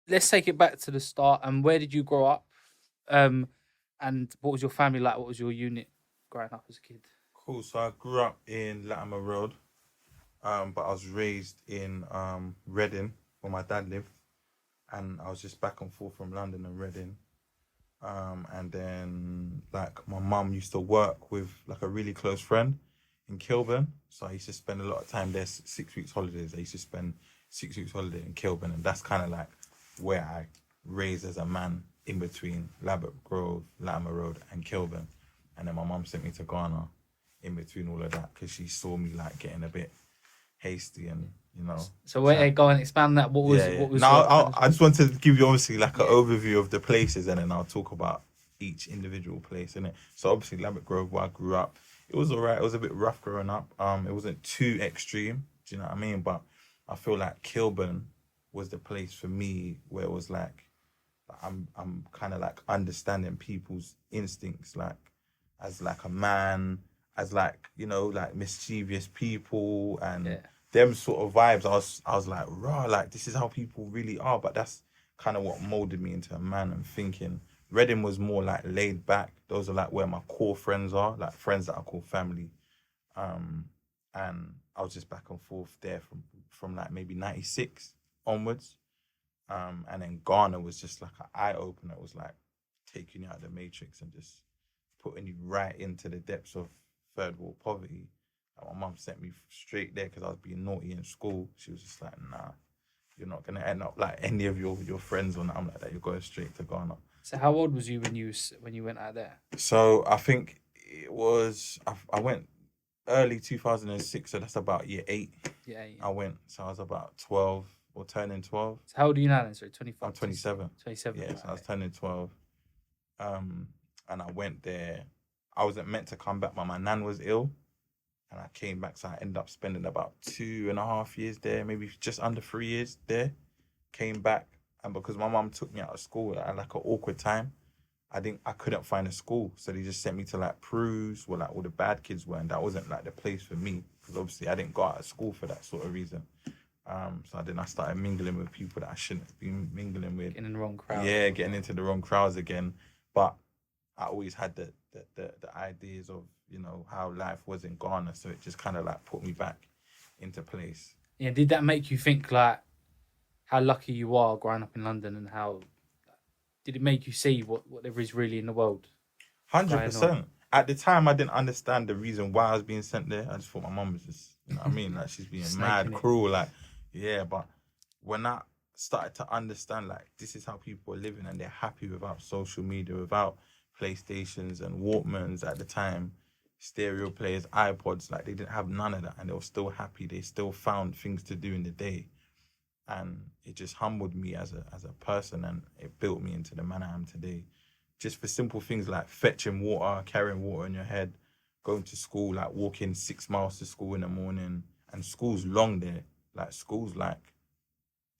let's take it back to the start. And where did you grow up? Um, and what was your family like? What was your unit growing up as a kid? Cool. So I grew up in Latimer Road, but I was raised in Reading, where my dad lived, and I was just back and forth from London and Reading. And then like my mum used to work with like a really close friend in Kilburn, so I used to spend a lot of time there. 6 weeks holidays. I used to spend 6 weeks holiday in Kilburn, and that's kind of like where I raised as a man in between Labatt Grove, Latimer Road, and Kilburn. And then my mum sent me to Ghana in between all of that because she saw me like getting a bit hasty and So where trying. go and expand that? What was Yeah, yeah. what was Now, your kind of I just wanted to give you obviously like an yeah overview of the places, and then I'll talk about each individual place in it. So obviously, Labatt Grove, where I grew up, it was alright. It was a bit rough growing up. It wasn't too extreme. Do you know what I mean? But I feel like Kilburn was the place for me where it was like I'm kind of like understanding people's instincts, like as like a man, as like like mischievous people and yeah? them sort of vibes. I was like, raw, like this is how people really are. But that's kind of what molded me into a man and thinking. Reading was more like laid back. Those are like where my core friends are, like friends that I call family. Um, and I was just back and forth there from like maybe '96 onwards. And then Ghana was just like an eye opener. It was like taking you out of the matrix and just putting you right into the depths of third world poverty. Like my mum sent me straight there because I was being naughty in school. She was just like, "Nah, you're not gonna end up like any of your friends or nothing like that. You're going straight to Ghana." So how old was you when you went out there? So I think it was I went early 2006. So that's about year eight. Yeah, yeah. I went. So I was about 12 or turning 12. So how old are you now then? Sorry, I'm 25, 27. 27. Yeah, Right. so I was turning 12. Um, and I went there. I wasn't meant to come back, but my nan was ill, and I came back. So I ended up spending about 2.5 years there, maybe just under 3 years there. Came back, and because my mum took me out of school at like an awkward time, I couldn't find a school, so they just sent me to like Peru's, where like all the bad kids were, and that wasn't like the place for me because obviously I didn't go out of school for that sort of reason. So then I started mingling with people that I shouldn't have been mingling with. Getting in the wrong crowd and Yeah, getting whatnot. into the wrong crowds again. But I always had the ideas of how life was in Ghana, so it just kind of like put me back into place. Yeah, did that make you think like how lucky you are growing up in London and how did it make you see what there is really in the world going on? 100%. At the time, I didn't understand the reason why I was being sent there. I just thought my mum was just, you know what I mean? Like she's being mad, Snaking it. cruel. Like, yeah, but when I started to understand, like, this is how people are living and they're happy without social media, without PlayStations and Walkmans at the time, stereo players, iPods, like, they didn't have none of that and they were still happy. They still found things to do in the day. And it just humbled me as a person and it built me into the man I am today just for simple things like fetching water, carrying water in your head, going to school, like walking 6 miles to school in the morning, and school's long there. Like school's like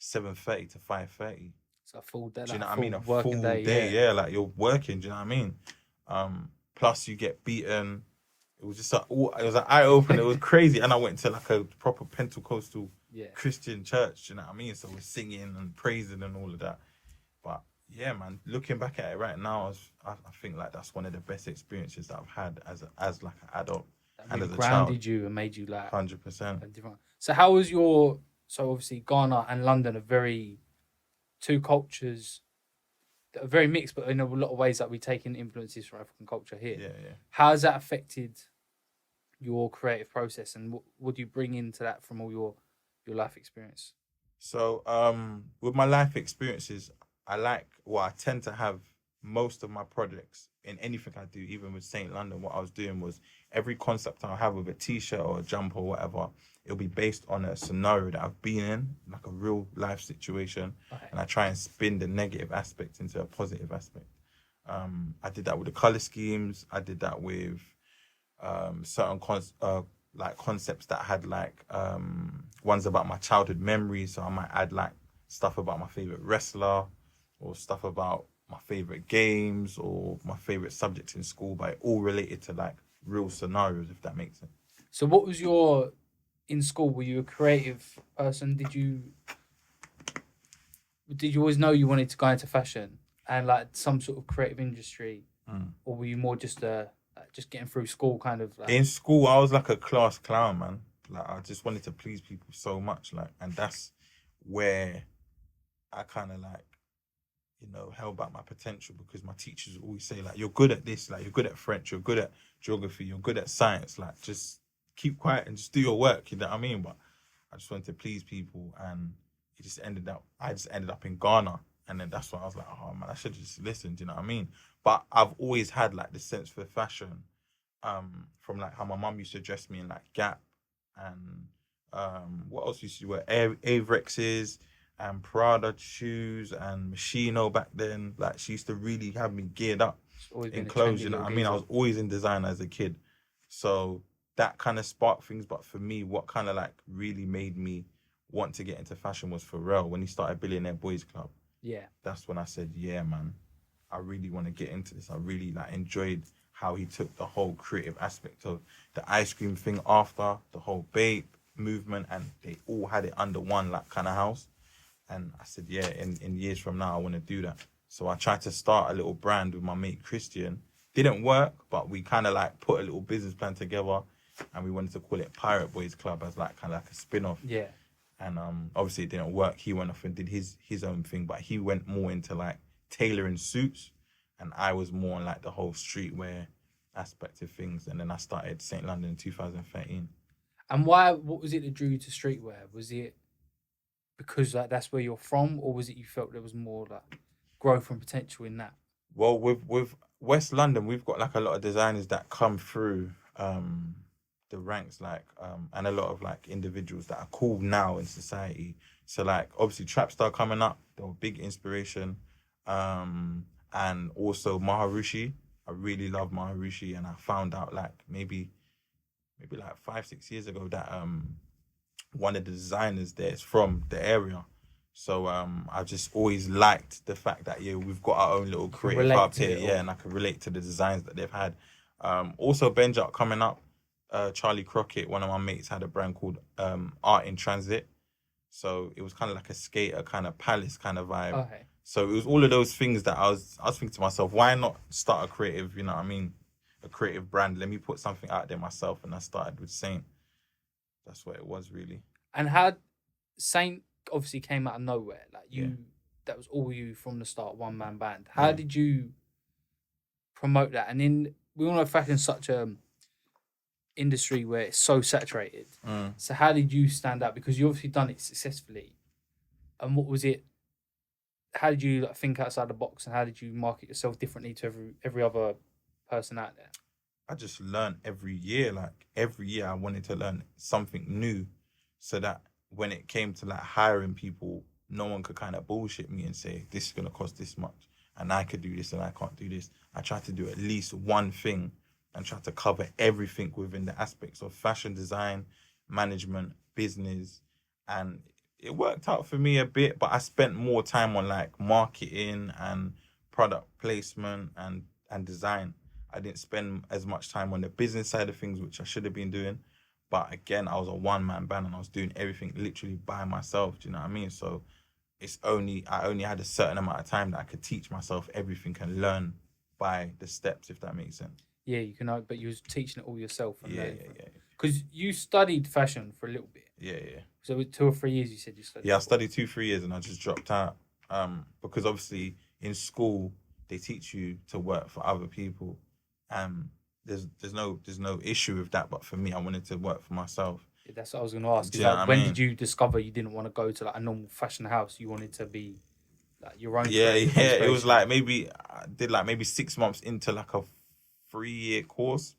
7:30 to 5:30. So a full day, Do you like a know what I mean? full A working full day. day, Yeah. yeah. Like you're working. Do you know what I mean? Plus you get beaten. It was just it was an eye opener. It was crazy, and I went to like a proper Pentecostal Yeah. Christian church. Do you know what I mean? So we're singing and praising and all of that. But yeah, man, looking back at it right now, I think like that's one of the best experiences that I've had as like an adult That and really as a child. grounded you and made you like 100%. a different. So how was your? So obviously Ghana and London are very two cultures that are very mixed, but in a lot of ways that we take in influences from African culture here. Yeah, yeah. How has that affected your creative process, and what do you bring into that from all your life experience? So, with my life experiences, I tend to have most of my projects in anything I do, even with Saint London. What I was doing was every concept I have with a t-shirt or a jumper or whatever, it'll be based on a scenario that I've been in, like a real life situation, Okay. and I try and spin the negative aspect into a positive aspect. I did that with the color schemes. I did that with certain like concepts that had like ones about my childhood memories. So I might add like stuff about my favorite wrestler or stuff about my favorite games or my favorite subjects in school, but it all related to like real scenarios, if that makes sense. So what was your in school? Were you a creative person? Did you did you always know you wanted to go into fashion and like some sort of creative industry, or were you more just getting through school kind of like? In school, I was like a class clown, man. Like I just wanted to please people so much, like, and that's where I kind of like, held back my potential because my teachers always say like, you're good at this, like you're good at French, you're good at geography, you're good at science, like just keep quiet and just do your work. You know what I mean? But I just wanted to please people, and I just ended up in Ghana, and then that's why I was like, oh man, I should just listen. Do you know what I mean? But I've always had like the sense for fashion, from like how my mum used to dress me in like Gap, and what else used to wear Avrexes and Prada shoes and Moschino back then. Like she used to really have me geared up It's always in been a clothes. trendy You know little what I mean? I geezer. was always in design as a kid, so that kind of sparked things. But for me, what kind of like really made me want to get into fashion was Pharrell when he started Billionaire Boys Club. Yeah. That's when I said, yeah, man, I really want to get into this. I really like enjoyed how he took the whole creative aspect of the ice cream thing after the whole Bape movement, and they all had it under one like kind of house. And I said, yeah, in years from now, I want to do that. So I tried to start a little brand with my mate Christian. Didn't work, but we kind of like put a little business plan together, and we wanted to call it Pirate Boys Club as like kind of like a spin-off. Yeah. And obviously it didn't work. He went off and did his own thing, but he went more into like tailoring suits, and I was more on like the whole streetwear aspect of things. And then I started St. London in 2013. And why? What was it that drew you to streetwear? Was it because like that's where you're from, or was it you felt there was more like growth and potential in that? Well, with West London, we've got like a lot of designers that come through the ranks, like and a lot of like individuals that are cool now in society. So like obviously Trapstar coming up, they were a big inspiration. And also Maharushi. I really love Maharushi, and I found out like maybe like 5-6 years ago that one of the designers there is from the area. So I just always liked the fact that yeah, we've got our own little creative relate hub to here, it yeah, all. and I can relate to the designs that they've had. Also Benjak coming up, Charlie Crockett, one of my mates, had a brand called Art in Transit. So it was kind of like a skater kind of palace kind of vibe. Okay. So it was all of those things that I was thinking to myself, why not start a creative, you know what I mean? A creative brand. Let me put something out there myself, and I started with Saint. That's what it was really. And how Saint obviously came out of nowhere. Like Yeah. that was all you from the start, one man band. How Yeah. did you promote that? And in we all know fashion's such a industry where it's so saturated. So how did you stand out? Because you obviously done it successfully. And what was it? How did you like, think outside the box, and how did you market yourself differently to every other person out there? I just learned every year. Like every year, I wanted to learn something new, so that when it came to like hiring people, no one could kind of bullshit me and say this is gonna cost this much, and I could do this and I can't do this. I tried to do at least one thing, and try to cover everything within the aspects of fashion design, management, business, and it worked out for me a bit. But I spent more time on like marketing and product placement and design. I didn't spend as much time on the business side of things, which I should have been doing. But again, I was a one-man band, and I was doing everything literally by myself. Do you know what I mean? So I only had a certain amount of time that I could teach myself everything and learn by the steps, if that makes sense. Yeah, you can, but you was teaching it all yourself. And Yeah. Because you studied fashion for a little bit. Yeah. So it was 2 or 3 years you said you studied. Yeah, I studied 2-3 years and I just dropped out. Because obviously in school they teach you to work for other people. There's no issue with that, but for me, I wanted to work for myself. Yeah, that's what I was going to ask. Do Is you know like, what I when mean? did you discover you didn't want to go to like a normal fashion house? You wanted to be like your own. Yeah. creative It was inspiration? like maybe I did like maybe 6 months into like a 3-year course,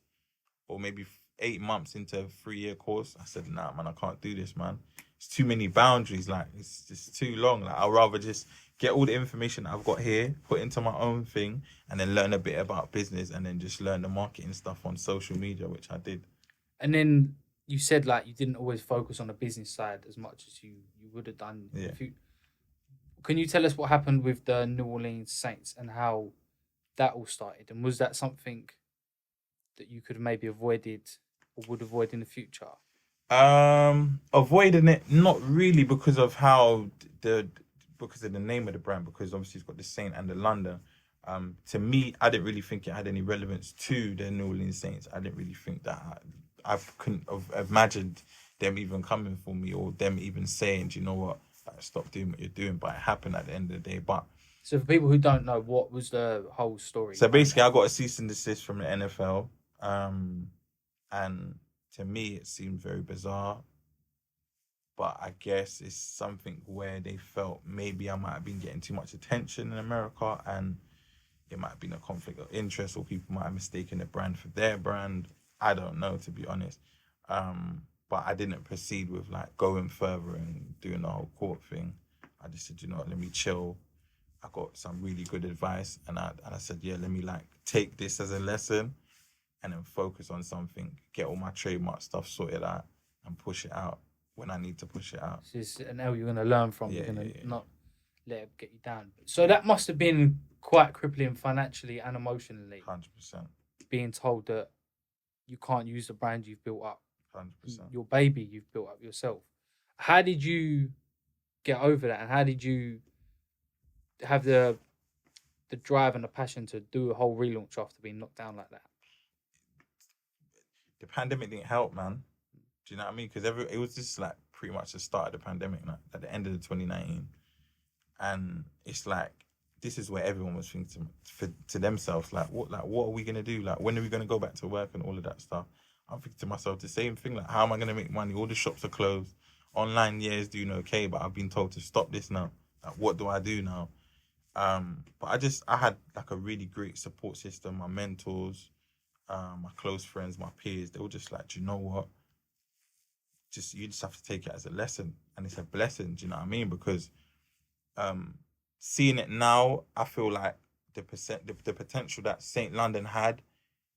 or maybe 8 months into a 3-year course. I said, nah, man, I can't do this, man. It's too many boundaries. Like it's just too long. Like I'd rather just get all the information that I've got here, put into my own thing, and then learn a bit about business, and then just learn the marketing stuff on social media, which I did. And then you said like you didn't always focus on the business side as much as you would have done. Yeah. Can you tell us what happened with the New Orleans Saints and how that all started? And was that something that you could have maybe avoided or would avoid in the future? Avoiding it, not really, because of how the because of the name of the brand, because obviously it's got the Saint and the London. To me, I didn't really think it had any relevance to the New Orleans Saints. I didn't really think that I couldn't have imagined them even coming for me or them even saying, do you know what, like, stop doing what you're doing. But it happened at the end of the day. But So for people who don't know, what was the whole story? so basically, I got a cease and desist from the NFL, and to me, it seemed very bizarre. But I guess it's something where they felt maybe I might have been getting too much attention in America, and it might have been a conflict of interest, or people might have mistaken the brand for their brand. I don't know, to be honest. But I didn't proceed with like going further and doing the whole court thing. I just said, you know what, let me chill. I got some really good advice, and I said, yeah, let me like take this as a lesson, and then focus on something, get all my trademark stuff sorted out, and push it out when I need to push it out. This is an L you're going to learn from. Yeah, You're going to yeah. not let it get you down. So that must have been quite crippling financially and emotionally, 100%. being told that you can't use the brand you've built up, 100%. your baby you've built up yourself. How did you get over that, and how did you have the drive and the passion to do a whole relaunch after being knocked down like that? The pandemic didn't help, man. Do you know what I mean? Because it was just like pretty much the start of the pandemic, like, at the end of the 2019, and it's like this is where everyone was thinking to themselves, like what are we gonna do? Like, when are we gonna go back to work and all of that stuff? I'm thinking to myself the same thing, like, how am I gonna make money? All the shops are closed. Online, yeah, is doing okay, but I've been told to stop this now. Like, what do I do now? But I had like a really great support system. My mentors, my close friends, my peers, they were just like, do you know what? You just have to take it as a lesson, and it's a blessing. Do you know what I mean? Because seeing it now, I feel like the potential that Saint London had,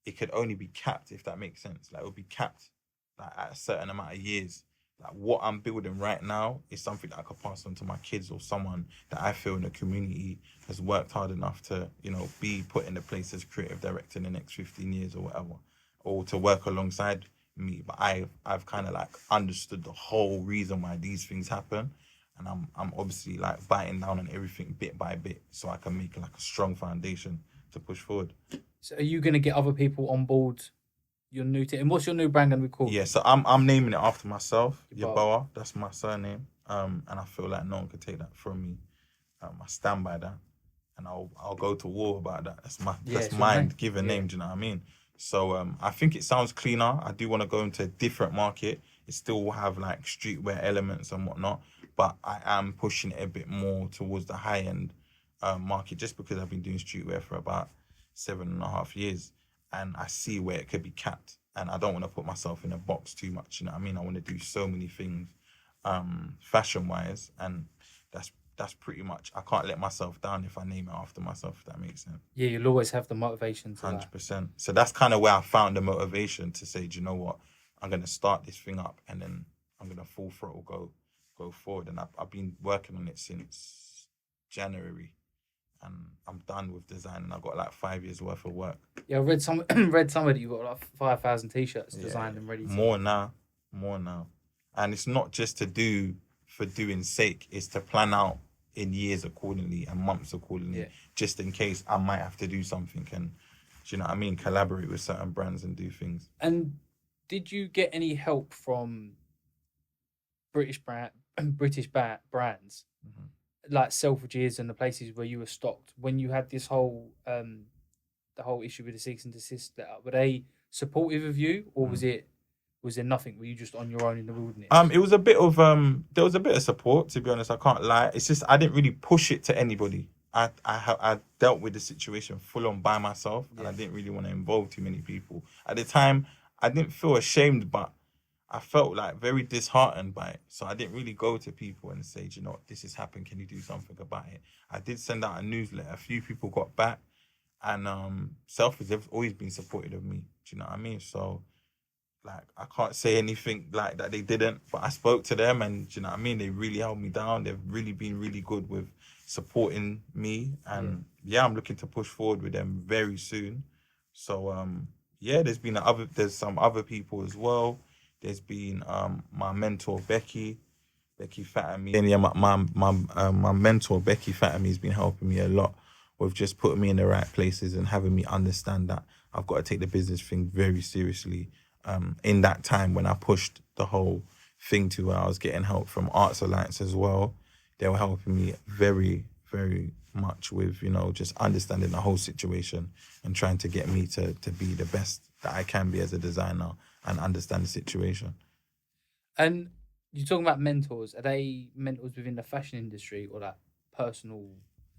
it could only be capped, if that makes sense. Like, it would be capped like at a certain amount of years. Like, what I'm building right now is something that I could pass on to my kids, or someone that I feel in the community has worked hard enough to, you know, be put in the place as creative director in the next 15 years or whatever, or to work alongside me. But I've kind of like understood the whole reason why these things happen, and I'm obviously like biting down on everything bit by bit, so I can make like a strong foundation to push forward. So are you going to get other people on board your new team? And what's your new brand going to be called? Yeah, so I'm naming it after myself, Yeboah. Yeboah. That's my surname. And I feel like no one could take that from me. I stand by that, and I'll go to war about that. That's mine. Give a name. Do you know what I mean? So I think it sounds cleaner. I do want to go into a different market. It still will have like streetwear elements and whatnot, but I am pushing it a bit more towards the high end market, just because I've been doing streetwear for about 7.5 years, and I see where it could be capped, and I don't want to put myself in a box too much. You know what I mean? I want to do so many things, fashion wise, and that's pretty much. I can't let myself down if I name it after myself, if that makes sense. Yeah, you'll always have the motivation to 100%. So that's kind of where I found the motivation to say, do you know what? I'm going to start this thing up, and then I'm going to full throttle go forward. And I've been working on it since January, and I'm done with design, and I've got like 5 years worth of work. Yeah, I read somewhere that you've got like 5,000 t-shirts designed and ready to... More now. And it's not just to do for doing sake, it's to plan out in years accordingly and months accordingly, just in case I might have to do something, and, do you know what I mean, collaborate with certain brands and do things. And did you get any help from British brands, like Selfridges and the places where you were stocked, when you had this whole the whole issue with the cease and desist letter? Were they supportive of you, or was there nothing? Were you just on your own in the wilderness? It was a bit of there was a bit of support, to be honest. I can't lie. It's just I didn't really push it to anybody. I dealt with the situation full on by myself, and I didn't really want to involve too many people. At the time, I didn't feel ashamed, but I felt like very disheartened by it. So I didn't really go to people and say, do you know what, this has happened, can you do something about it? I did send out a newsletter. A few people got back, and Selfies have always been supportive of me. Do you know what I mean? So, like, I can't say anything like that they didn't, but I spoke to them, and, do you know what I mean, they really held me down. They've really been really good with supporting me, and I'm looking to push forward with them very soon. So there's some other people as well. There's been my mentor Becky, Becky Fatamy. And yeah, my mentor Becky Fatamy has been helping me a lot with just putting me in the right places and having me understand that I've got to take the business thing very seriously. In that time when I pushed the whole thing to where I was getting help from Arts Alliance as well, they were helping me very, very much with, you know, just understanding the whole situation and trying to get me to be the best that I can be as a designer and understand the situation. And you're talking about mentors. Are they mentors within the fashion industry or like personal?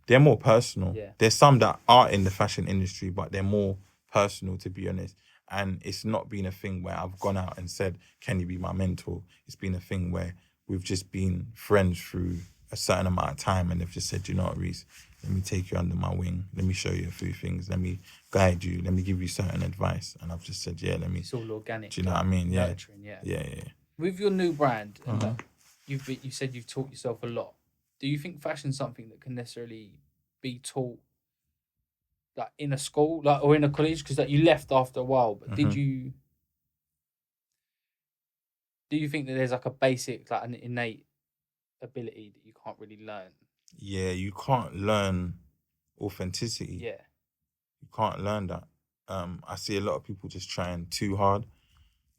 They're more personal. Yeah. There's some that are in the fashion industry, but they're more personal, to be honest. And it's not been a thing where I've gone out and said, can you be my mentor? It's been a thing where we've just been friends through a certain amount of time and they've just said, you know what, Reece, let me take you under my wing. Let me show you a few things. Let me guide you. Let me give you certain advice. And I've just said, yeah, let me. It's all organic. Do you know what I mean? Yeah. Nurturing, yeah. Yeah. With your new brand, and Uh-huh. like, you said you've taught yourself a lot. Do you think fashion's something that can necessarily be taught like in a school, like or in a college? Because like you left after a while, but do you think that there's like a basic, like an innate ability that you can't really learn? Yeah, you can't learn authenticity. Yeah. You can't learn that. I see a lot of people just trying too hard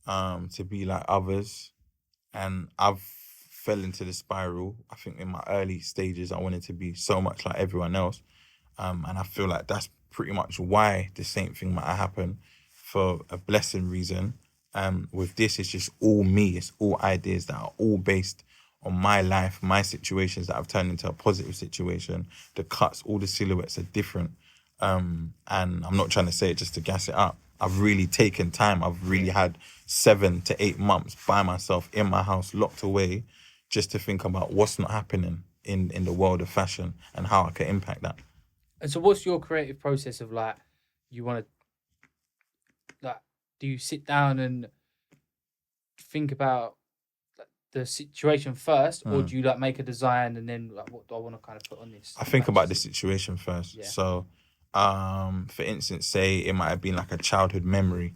to be like others. And I've fell into the spiral. I think in my early stages, I wanted to be so much like everyone else. And I feel like that's pretty much why the same thing might happen for a blessing reason. With this, it's just all me. It's all ideas that are all based on my life, my situations that I've turned into a positive situation. The cuts, all the silhouettes are different. And I'm not trying to say it just to gas it up. I've really taken time. I've really had 7 to 8 months by myself in my house, locked away, just to think about what's not happening in the world of fashion and how I can impact that. And so, what's your creative process of like? You want to like? Do you sit down and think about like, the situation first, or do you like make a design and then like, what do I want to kind of put on this? I think about the situation first. Yeah. So, for instance, say it might have been like a childhood memory.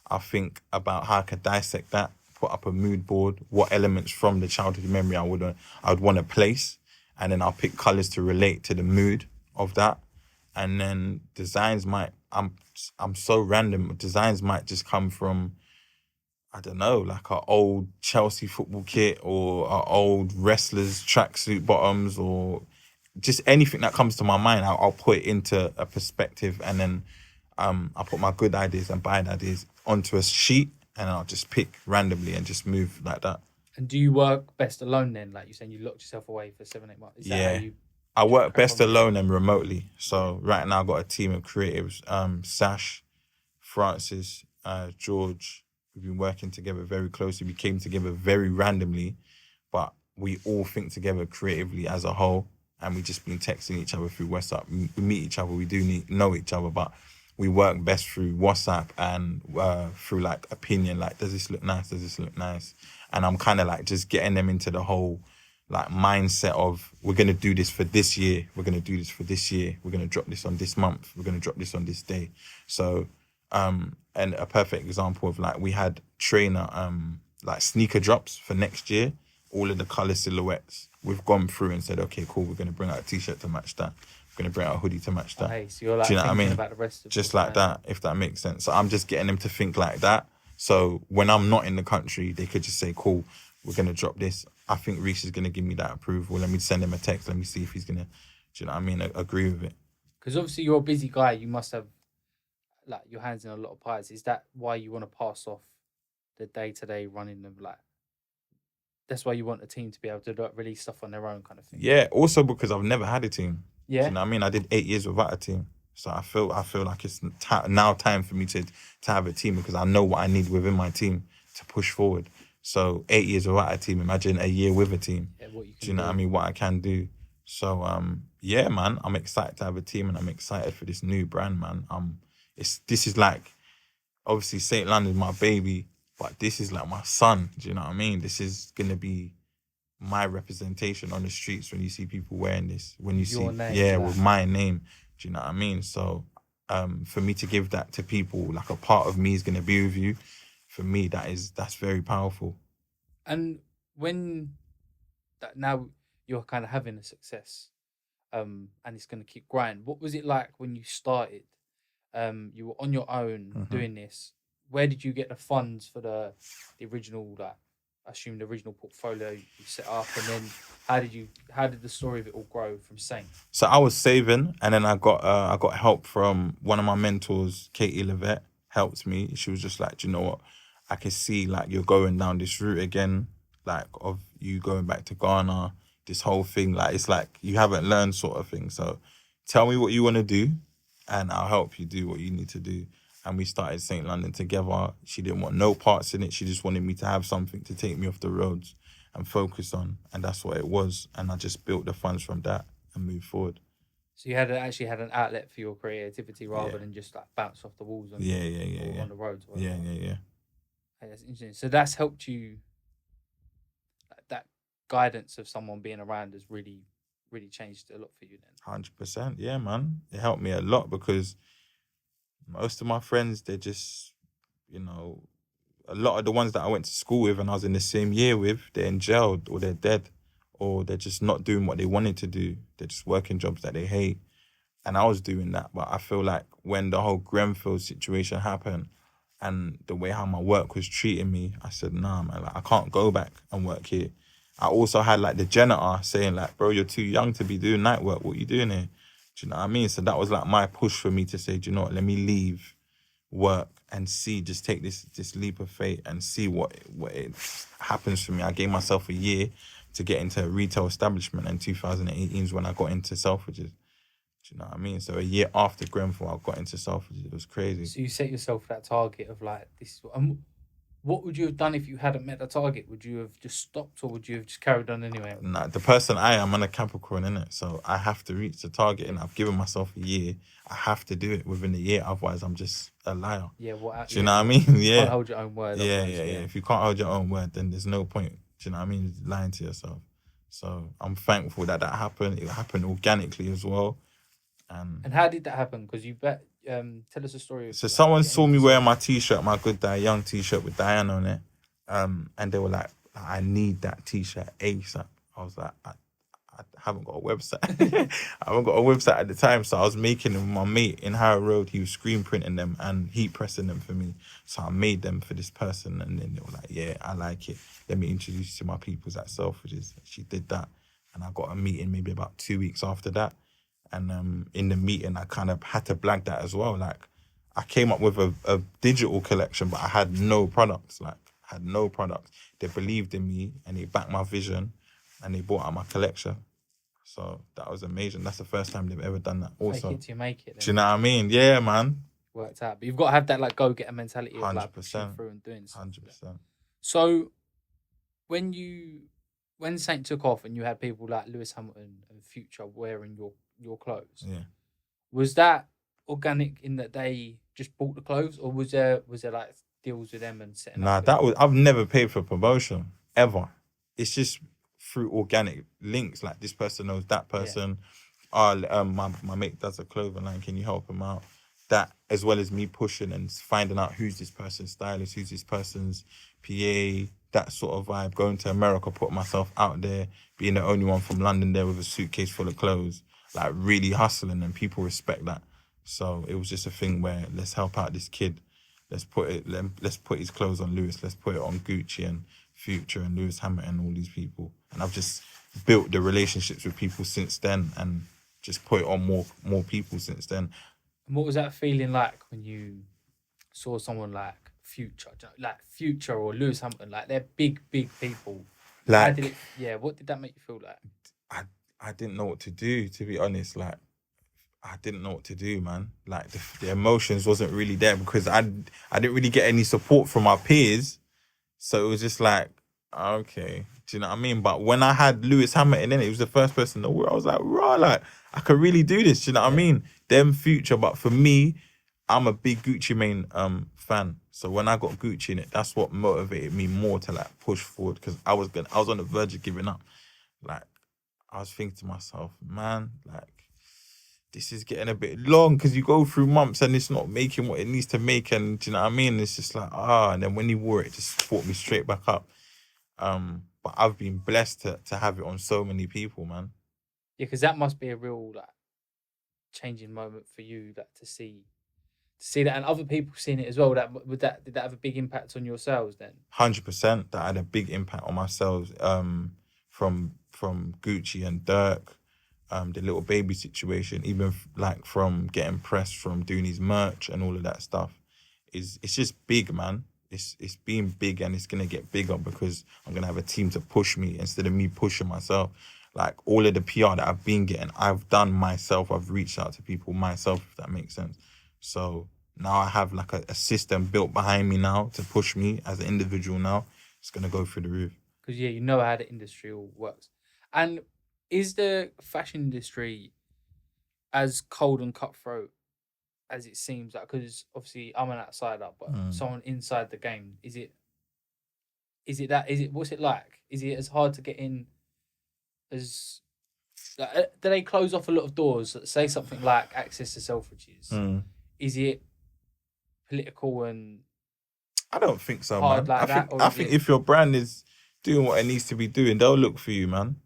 I'll think about how I could dissect that, put up a mood board, what elements from the childhood memory I would want to place, and then I'll pick colors to relate to the mood of that. And then designs might, I'm so random. Designs might just come from, I don't know, like an old Chelsea football kit or an old wrestlers tracksuit bottoms or just anything that comes to my mind. I'll put it into a perspective, and then I'll put my good ideas and bad ideas onto a sheet, and I'll just pick randomly and just move like that. And do you work best alone then? Like you're saying, you locked yourself away for 7, 8 months. Is that how you? I work best alone and remotely. So right now I've got a team of creatives. Sash, Francis, George. We've been working together very closely. We came together very randomly, but we all think together creatively as a whole. And we've just been texting each other through WhatsApp. We meet each other. We do know each other, but we work best through WhatsApp and through like opinion. Like, does this look nice? Does this look nice? And I'm kind of like just getting them into the whole like mindset of we're going to do this for this year. We're going to do this for this year. We're going to drop this on this month. We're going to drop this on this day. So, and a perfect example of like we had trainer like sneaker drops for next year. All of the color silhouettes we've gone through and said, okay, cool. We're going to bring out a t-shirt to match that. We're going to bring out a hoodie to match that. Hey, so you're like do you know what I mean? about the rest of just like that, if that makes sense. So I'm just getting them to think like that. So when I'm not in the country, they could just say, cool, we're going to drop this. I think Reece is going to give me that approval. Let me send him a text. Let me see if he's going to, do you know what I mean, agree with it. Because obviously you're a busy guy. You must have like your hands in a lot of pies. Is that why you want to pass off the day-to-day running of like, that's why you want the team to be able to like, release stuff on their own kind of thing? Yeah, also because I've never had a team. Yeah. Do you know what I mean? I did 8 years without a team. So I feel like it's now time for me to have a team because I know what I need within my team to push forward. So 8 years without a team, imagine a year with a team. Yeah, what you can do you know what I mean? What I can do. So yeah, man, I'm excited to have a team and I'm excited for this new brand, man. This is like, obviously St. London's my baby, but this is like my son. Do you know what I mean? This is gonna be my representation on the streets when you see people wearing this. When you Your see, name, with my name. Do you know what I mean? So for me to give that to people, like a part of me is gonna be with you. For me, that's very powerful. And when that now you're kind of having a success, and it's going to keep growing. What was it like when you started? You were on your own doing this. Where did you get the funds for the original, like, I assume the original portfolio you set up, and then how did the story of it all grow from Saint? So I was saving, and then I got help from one of my mentors, Katie Levette, helped me. She was just like, "Do you know what? I can see like you're going down this route again, like of you going back to Ghana, this whole thing. Like it's like you haven't learned sort of thing. So tell me what you want to do, and I'll help you do what you need to do." And we started St. London together. She didn't want no parts in it. She just wanted me to have something to take me off the roads and focus on. And that's what it was. And I just built the funds from that and moved forward. So you actually had an outlet for your creativity rather than just like bounce off the walls on on the roads. Or Yeah. Hey, that's interesting. So that's helped you. That guidance of someone being around has really, really changed a lot for you then. 100%. Yeah, man. It helped me a lot because most of my friends, they're just, a lot of the ones that I went to school with and I was in the same year with, they're in jail or they're dead or they're just not doing what they wanted to do. They're just working jobs that they hate. And I was doing that. But I feel like when the whole Grenfell situation happened and the way how my work was treating me, I said, nah, man, like, I can't go back and work here. I also had like the janitor saying like, bro, you're too young to be doing night work. What are you doing here? Do you know what I mean? So that was like my push for me to say, do you know what, let me leave work and see, just take this leap of faith and see what it happens for me. I gave myself a year to get into a retail establishment, and 2018 is when I got into Selfridges. Do you know what I mean? So a year after Grenfell, I got into Selfridges. It was crazy. So you set yourself that target of like this. What would you have done if you hadn't met the target? Would you have just stopped, or would you have just carried on anyway? Nah, the person I am, I'm a Capricorn, innit? So I have to reach the target, and I've given myself a year. I have to do it within a year, otherwise I'm just a liar. Yeah, do you know what I mean? You can't hold your own word. Yeah. If you can't hold your own word, then there's no point. Do you know what I mean? Lying to yourself. So I'm thankful that happened. It happened organically as well. And how did that happen? Because you tell us a story. So someone saw me wearing my t-shirt, my Good Die Young t-shirt with Diana on it. And they were like, I need that t-shirt ASAP. I was like, I haven't got a website. I haven't got a website at the time. So I was making them with my mate in Harrow Road. He was screen printing them and heat pressing them for me. So I made them for this person. And then they were like, yeah, I like it. Let me introduce you to my peoples at Selfridges. She did that. And I got a meeting maybe about 2 weeks after that. And in the meeting, I kind of had to blag that as well. Like, I came up with a digital collection, but I had no products. They believed in me and they backed my vision and they bought out my collection. So that was amazing. That's the first time they've ever done that. Also, fake it till you make it. Do you know what I mean? Yeah, man. Worked out, but you've got to have that like go-getter mentality of 100%. like pushing through and doing stuff. 100%. So when Saint took off and you had people like Lewis Hamilton and Future wearing your clothes, Yeah. was that organic in that they just bought the clothes, or was there like deals with them and setting up? I've never paid for promotion ever. It's just through organic links. Like, this person knows that person. Yeah. My mate does a clothing line. Can you help him out? That, as well as me pushing and finding out who's this person's stylist, who's this person's PA, that sort of vibe. Going to America, put myself out there, being the only one from London there with a suitcase full of clothes, like really hustling, and people respect that. So it was just a thing where, let's help out this kid. Let's put his clothes on Lewis. Let's put it on Gucci and Future and Lewis Hamilton and all these people. And I've just built the relationships with people since then, and just put it on more people since then. And what was that feeling like when you saw someone like Future or Lewis Hamilton? Like, they're big people. Like, what did that make you feel like? I didn't know what to do, to be honest. Like, I didn't know what to do, man. Like, the emotions wasn't really there because I didn't really get any support from my peers. So it was just like, okay, do you know what I mean? But when I had Lewis Hamilton in it, he was the first person to wear. I was like, raw, like, I could really do this. Do you know what I mean? Them Future, but for me, I'm a big Gucci Mane fan. So when I got Gucci in it, that's what motivated me more to like push forward, because I was on the verge of giving up. Like, I was thinking to myself, man, like, this is getting a bit long, because you go through months and it's not making what it needs to make, and do you know what I mean? It's just like, and then when he wore it, just brought me straight back up. but I've been blessed to have it on so many people, man. Yeah, because that must be a real like changing moment for you, like to see that, and other people seeing it as well. Did that have a big impact on your sales then? 100%. That had a big impact on myself. From Gucci and Dirk, the little baby situation, even like from getting pressed from doing his merch and all of that stuff, it's just big, man. It's been big, and it's gonna get bigger because I'm gonna have a team to push me instead of me pushing myself. Like all of the PR that I've been getting, I've done myself. I've reached out to people myself, if that makes sense. So now I have like a system built behind me now to push me as an individual. Now it's gonna go through the roof. Because yeah, you know how the industry all works. And is the fashion industry as cold and cutthroat as it seems? Like, because obviously I'm an outsider, but someone inside the game, is it what's it like? Is it as hard to get in as like, do they close off a lot of doors? Say something like access to Selfridges. Is it political and I don't think so, hard man. like I think if your brand is doing what it needs to be doing, they'll look for you, man.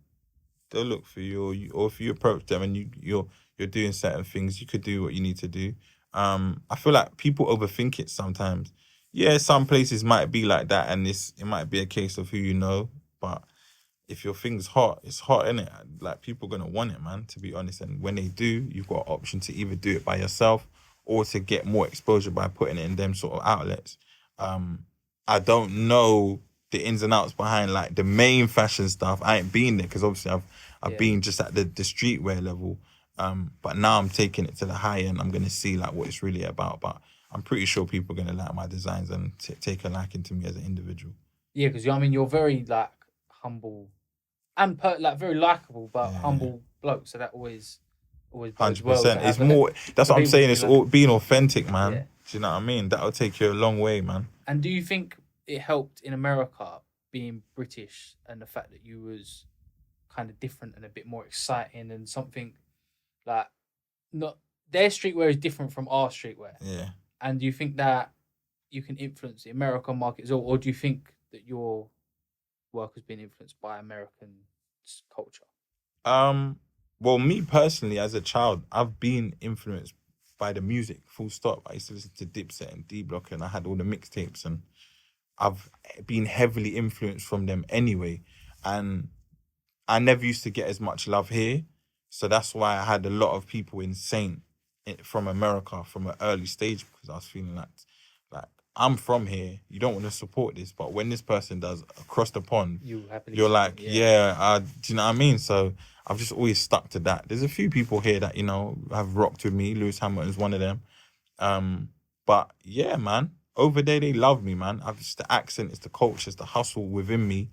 They'll look for you, or if you approach them and you're doing certain things, you could do what you need to do. I feel like people overthink it sometimes. Yeah, some places might be like that, and it might be a case of who you know. But if your thing's hot, it's hot, innit? Like people are gonna want it, man. To be honest, and when they do, you've got an option to either do it by yourself or to get more exposure by putting it in them sort of outlets. I don't know the ins and outs behind like the main fashion stuff. I ain't been there because obviously I've been just at the streetwear level. But now I'm taking it to the high end. I'm gonna see like what it's really about. But I'm pretty sure people are gonna like my designs and take a liking to me as an individual. Yeah, because I mean you're very like humble and like very likable, but humble bloke. So that always 100%. It's more. That's what I'm saying. It's all being authentic, man. Yeah. Do you know what I mean? That'll take you a long way, man. And do you think it helped in America being British and the fact that you was kind of different and a bit more exciting and something like not their streetwear is different from our streetwear? Yeah. And do you think that you can influence the American market as well, or do you think that your work has been influenced by American culture? Well, me personally, as a child, I've been influenced by the music, full stop. I used to listen to Dipset and D-Block, and I had all the mixtapes, and I've been heavily influenced from them anyway. And I never used to get as much love here. So that's why I had a lot of people in Saint from America from an early stage, because I was feeling like I'm from here. You don't want to support this, but when this person does across the pond, you're like, do you know what I mean? So I've just always stuck to that. There's a few people here that, you know, have rocked with me. Lewis Hamilton's one of them. But yeah, man, over there, they love me, man. It's the accent, it's the culture, it's the hustle within me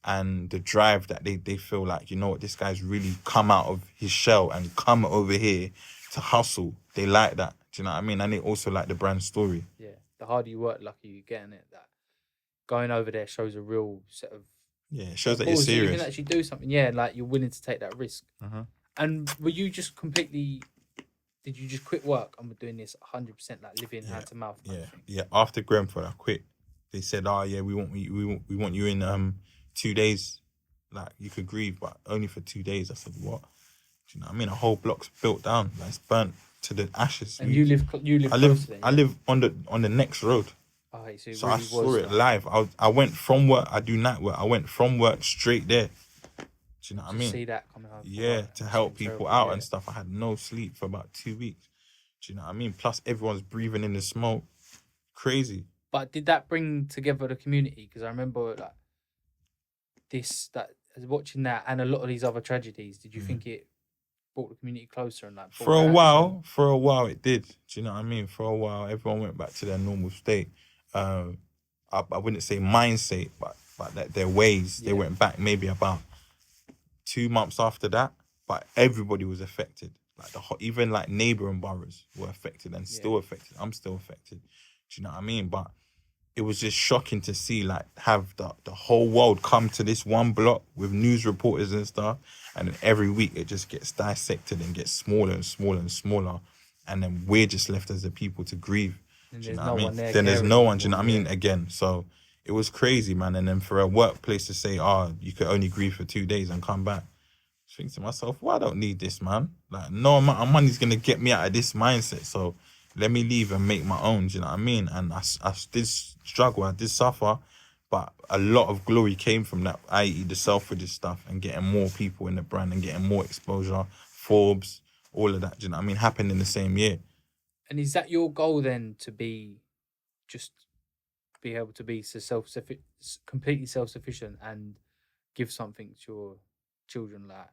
and the drive that they feel like, you know what, this guy's really come out of his shell and come over here to hustle. They like that. Do you know what I mean? And they also like the brand story. Yeah. The harder you work, luckier you get in it. That going over there shows a real set of it shows that you're serious. You can actually do something. Yeah, like you're willing to take that risk. And were you just completely? Did you just quit work and were doing this 100% like living hand to mouth? Yeah. After Grenfell, I quit. They said, "Oh yeah, we want you in 2 days. Like you could grieve, but only for 2 days." I said, "What?" Do you know what I mean? A whole block's built down. Like, it's burnt to the ashes. And you live I live on the next road. Oh, so really I saw it live. I went from work. I do night work. I went from work straight there. Do you know what I mean? See that coming home. Yeah, to help people out and stuff. I had no sleep for about 2 weeks. Do you know what I mean? Plus everyone's breathing in the smoke. Crazy. But did that bring together the community? Because I remember like watching that and a lot of these other tragedies. Did you think it brought the community closer and like for a while it did. Do you know what I mean? For a while everyone went back to their normal state. I wouldn't say mindset, but their ways. They went back maybe about 2 months after that, but everybody was affected. Like even like neighboring boroughs were affected and still affected. I'm still affected. Do you know what I mean? But it was just shocking to see like have the whole world come to this one block with news reporters and stuff, and then every week it just gets dissected and gets smaller and smaller and smaller, and then we're just left as the people to grieve. Do you know what I mean? Then there's no one. Do you know what I mean? Again, so it was crazy, man. And then for a workplace to say, "Oh, you could only grieve for 2 days and come back," I think to myself, "Well, I don't need this, man. Like, no amount of money's gonna get me out of this mindset. So let me leave and make my own." Do you know what I mean? And I did struggle, I did suffer, but a lot of glory came from that, i.e., the Selfridges stuff and getting more people in the brand and getting more exposure, Forbes, all of that. Do you know what I mean? Happened in the same year. And is that your goal then, to just be able to be completely self-sufficient and give something to your children? Like,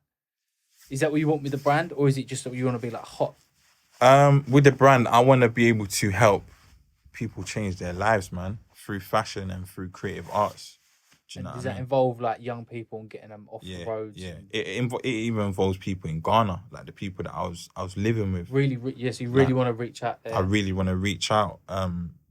is that what you want with the brand, or is it just that you want to be like hot? With the brand, I want to be able to help people change their lives, man, through fashion and through creative arts. Do you know Does what I that mean? involve like young people and getting them off the roads? Yeah. And It even involves people in Ghana, like the people that I was living with. really, yes, you really Like, want to reach out there. I really want to reach out.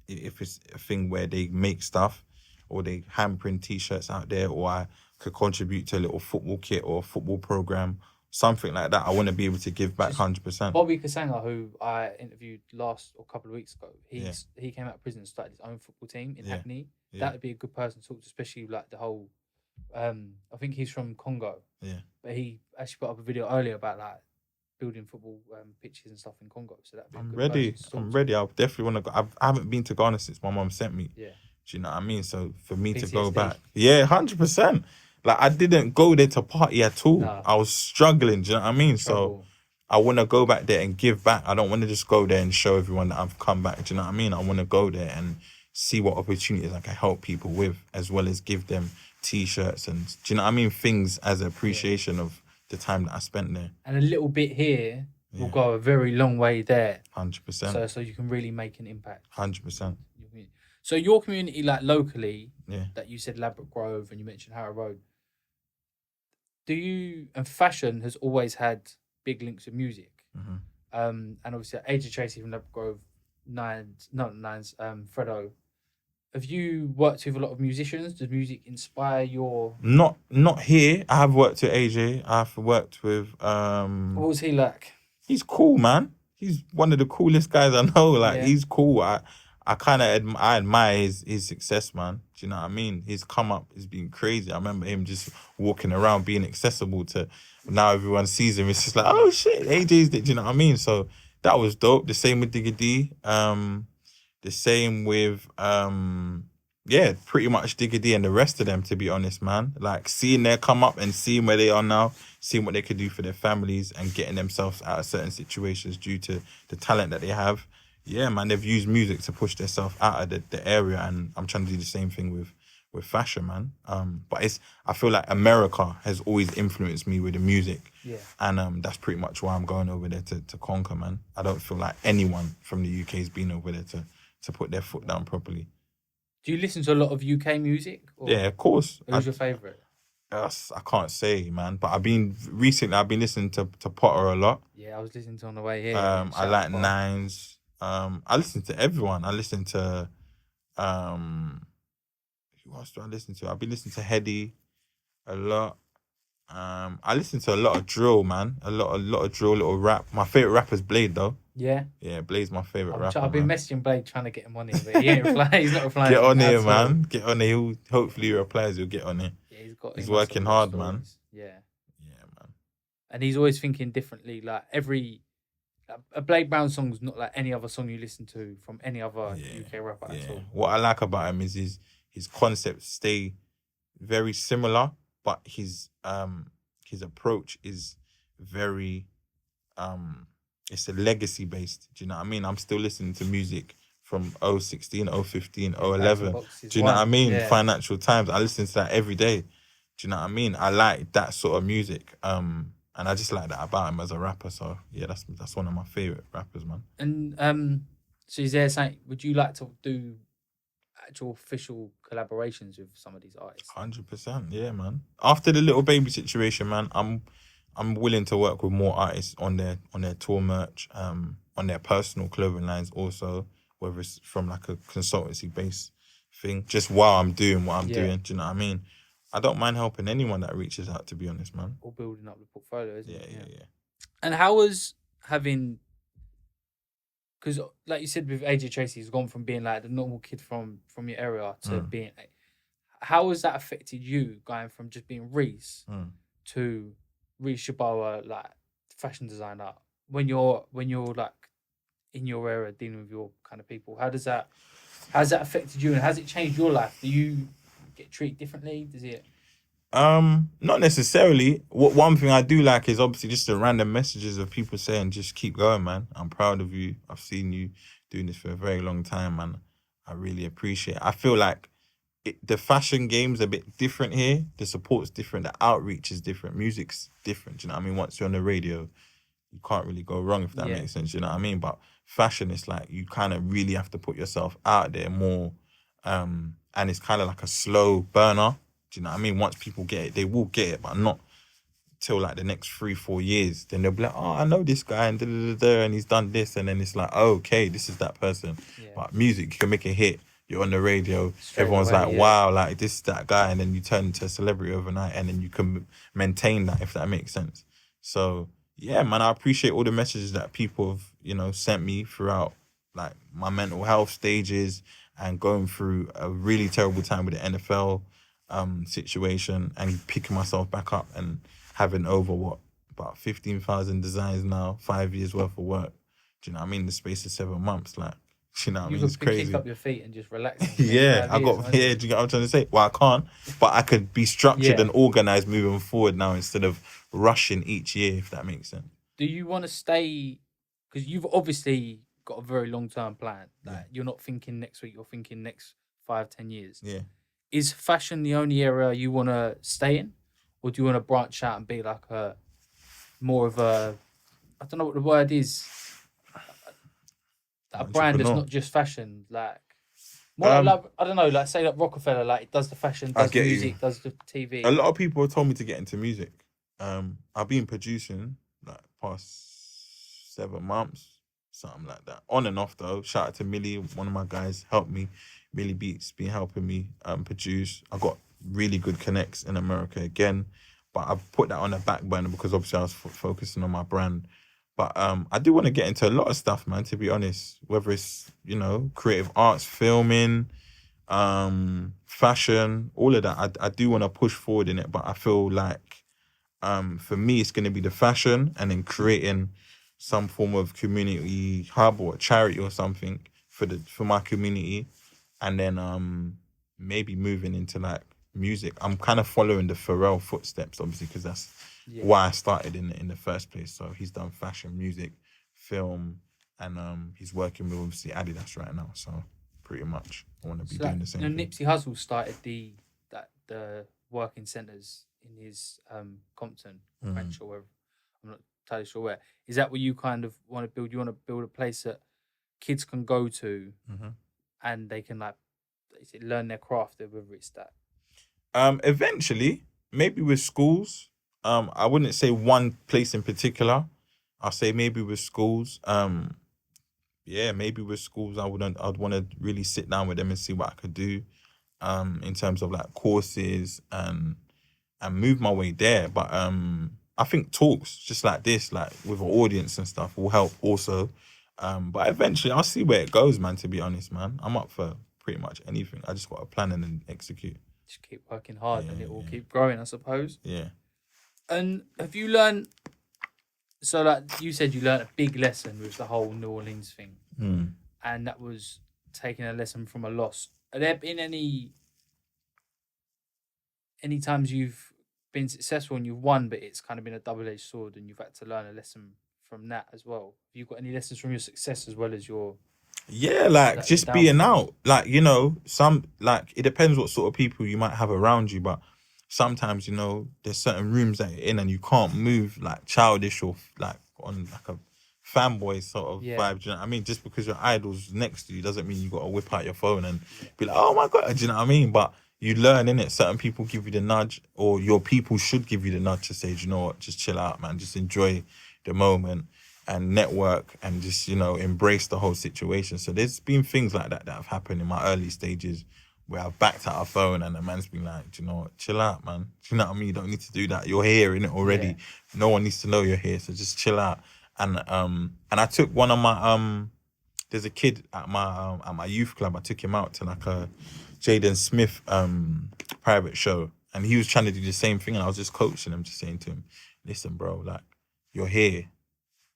If it's a thing where they make stuff or they handprint t-shirts out there, or I could contribute to a little football kit or a football program, something like that, I want to be able to give back 100%. Bobby Kasanga, who I interviewed a couple of weeks ago, he came out of prison and started his own football team in Hackney. That would be a good person to talk to, especially like the whole. I think he's from Congo. Yeah. But he actually put up a video earlier about like building football pitches and stuff in Congo. So that'd be I'm a good ready. person to talk I'm to. ready. I definitely want to go. I haven't been to Ghana since my mum sent me. Yeah. Do you know what I mean? So for me to PTSD. go back, 100%. Like, I didn't go there to party at all. Nah. I was struggling. Do you know what I mean? Trouble. So I want to go back there and give back. I don't want to just go there and show everyone that I've come back. Do you know what I mean? I want to go there and see what opportunities I can help people with, as well as give them t-shirts and, do you know what I mean? Things as an appreciation of the time that I spent there. And a little bit here will go a very long way there. 100%. So you can really make an impact. 100%. So your community, like locally, Yeah. that you said Ladbroke Grove and you mentioned Harrow Road, and fashion has always had big links with music. Mm-hmm. And obviously AJ Tracy from Ladbroke Grove, Fredo. Have you worked with a lot of musicians? Does music inspire your... Not here. I have worked with AJ. I've worked with What was he like? He's cool, man. He's one of the coolest guys I know. Like, he's cool. I kind of I admire his success, man. Do you know what I mean? His come up has been crazy. I remember him just walking around being accessible to... Now everyone sees him. It's just like, oh shit, AJ's there. Do you know what I mean? So that was dope. The same with Digga D. The same with pretty much Digga D and the rest of them, to be honest, man. Like, seeing their come up and seeing where they are now, seeing what they could do for their families and getting themselves out of certain situations due to the talent that they have. Yeah, man, they've used music to push themselves out of the area, and I'm trying to do the same thing with fashion, man. But I feel like America has always influenced me with the music. Yeah. And that's pretty much why I'm going over there to conquer, man. I don't feel like anyone from the UK has been over there to put their foot down properly. Do you listen to a lot of UK music? Or Yeah, of course. who's your favourite? I can't say, man. But I've been listening to Potter a lot. Yeah, I was listening to on the way here. I like Nines. I listen to everyone. I listen to who else do I listen to? I've been listening to Heady a lot. I listen to a lot of drill, man. A lot of drill, little rap. My favourite rapper's Blade, though. Yeah? Yeah, Blade's my favourite rapper. I've been messaging Blade trying to get him on here, but he ain't replying. He's not replying. Get on here, man. Get on here. Hopefully he replies, he'll get on here. Yeah, he's working hard, man. Yeah. Yeah, man. And he's always thinking differently. Like, a Blade Brown song's not like any other song you listen to from any other UK rapper at all. What I like about him is his concepts stay very similar, but his approach is very it's a legacy based. Do you know what I mean? I'm still listening to music from 016, 015, 011. Do you know what I mean? Yeah. Financial Times. I listen to that every day. Do you know what I mean? I like that sort of music. And I just like that about him as a rapper. So yeah, that's one of my favorite rappers, man. And so is there something, would you like to do actual official collaborations with some of these artists? 100%, yeah, man. After the Little Baby situation, man, I'm willing to work with more artists on their tour merch, on their personal clothing lines also, whether it's from like a consultancy based thing, just while I'm doing what I'm doing. Do you know what I mean? I don't mind helping anyone that reaches out, to be honest, man. Or building up the portfolio, isn't it? Yeah. And how was having... Because, like you said, with AJ Tracy, he's gone from being like the normal kid from your area to being... how has that affected you going from just being Reece to Reece Yeboah, like fashion designer, when you're like in your era dealing with your kind of people? How's that affected you, and has it changed your life? Do you get treated differently? Does it? Not necessarily. One thing I do like is obviously just the random messages of people saying, just keep going, man. I'm proud of you. I've seen you doing this for a very long time, man. I really appreciate it. I feel like the fashion game's a bit different here. The support's different. The outreach is different. Music's different. You know what I mean? Once you're on the radio, you can't really go wrong, if that makes sense. You know what I mean? But fashion, it's like you kind of really have to put yourself out there more. And it's kind of like a slow burner. Do you know what I mean? Once people get it, they will get it, but not till like the next 3-4 years. Then they'll be like, oh, I know this guy and and he's done this. And then it's like, oh, okay, this is that person. Yeah. But music, you can make a hit. You're on the radio. Everyone's like, wow, like this is that guy. And then you turn into a celebrity overnight, and then you can maintain that, if that makes sense. So yeah, man, I appreciate all the messages that people have, sent me throughout like my mental health stages and going through a really terrible time with the NFL situation, and picking myself back up and having over about 15,000 designs now, 5 years worth of work. Do you know what I mean? In the space of 7 months, like, do you know what I mean? It's crazy. Kick up your feet and just relax. Yeah, do you get what I'm trying to say? Well, I can't, but I could be structured and organized moving forward now instead of rushing each year, if that makes sense. Do you want to stay? Because you've obviously got a very long-term plan. Like, you're not thinking next week, you're thinking next 5-10 years. Yeah. Is fashion the only area you want to stay in? Or do you want to branch out and be like more of a, I don't know what the word is, a brand that's not just fashion, like more like, I don't know, like say like Rockefeller, like it does the fashion, does the music, does the TV. A lot of people have told me to get into music. I've been producing like past 7 months, something like that, on and off though. Shout out to Millie, one of my guys, helped me. Millie Beats been helping me produce. I got really good connects in America again, but I've put that on the back burner because obviously I was focusing on my brand. But I do want to get into a lot of stuff, man, to be honest, whether it's, creative arts, filming, fashion, all of that. I do want to push forward in it, but I feel like for me, it's going to be the fashion and then creating some form of community hub or a charity or something for my community. And then maybe moving into like music. I'm kind of following the Pharrell footsteps, obviously, because that's why I started in the first place. So he's done fashion, music, film, and he's working with obviously Adidas right now. So pretty much I want to be doing the same thing. Nipsey Hussle started the working centres in his Compton branch or wherever. I'm not entirely sure where. Is that what you kind of want to build? You want to build a place that kids can go to and they can like learn their craft, whether it's that? Eventually, maybe with schools. I wouldn't say one place in particular. I'll say maybe with schools. Maybe with schools, I'd want to really sit down with them and see what I could do, in terms of like courses and move my way there. But I think talks just like this, like with an audience and stuff, will help also. But eventually, I'll see where it goes, man. To be honest, man, I'm up for pretty much anything. I just got to plan and then execute. Just keep working hard, and it will keep growing, I suppose. Yeah. And have you learned? So, like you said, you learned a big lesson with the whole New Orleans thing, and that was taking a lesson from a loss. Have there been any times you've been successful and you've won, but it's kind of been a double-edged sword, and you've had to learn a lesson from that as well? Have you got any lessons from your success as well as your? Yeah, like just being out, like, some, like, it depends what sort of people you might have around you, but sometimes, there's certain rooms that you're in and you can't move like childish or like on like a fanboy sort of vibe. Do you know what I mean? Just because your idol's next to you doesn't mean you got to whip out your phone and be like, oh my God, do you know what I mean? But you learn, innit? Certain people give you the nudge, or your people should give you the nudge to say, do you know what, just chill out, man. Just enjoy the moment and network and just, embrace the whole situation. So there's been things like that have happened in my early stages where I've backed out a phone and the man's been like, do you know what, chill out, man. Do you know what I mean? You don't need to do that. You're here, innit, already. Yeah. No one needs to know you're here, so just chill out. And I took one of my there's a kid at my youth club. I took him out to like a Jaden Smith private show, and he was trying to do the same thing, and I was just coaching him, just saying to him, listen, bro, like, you're here,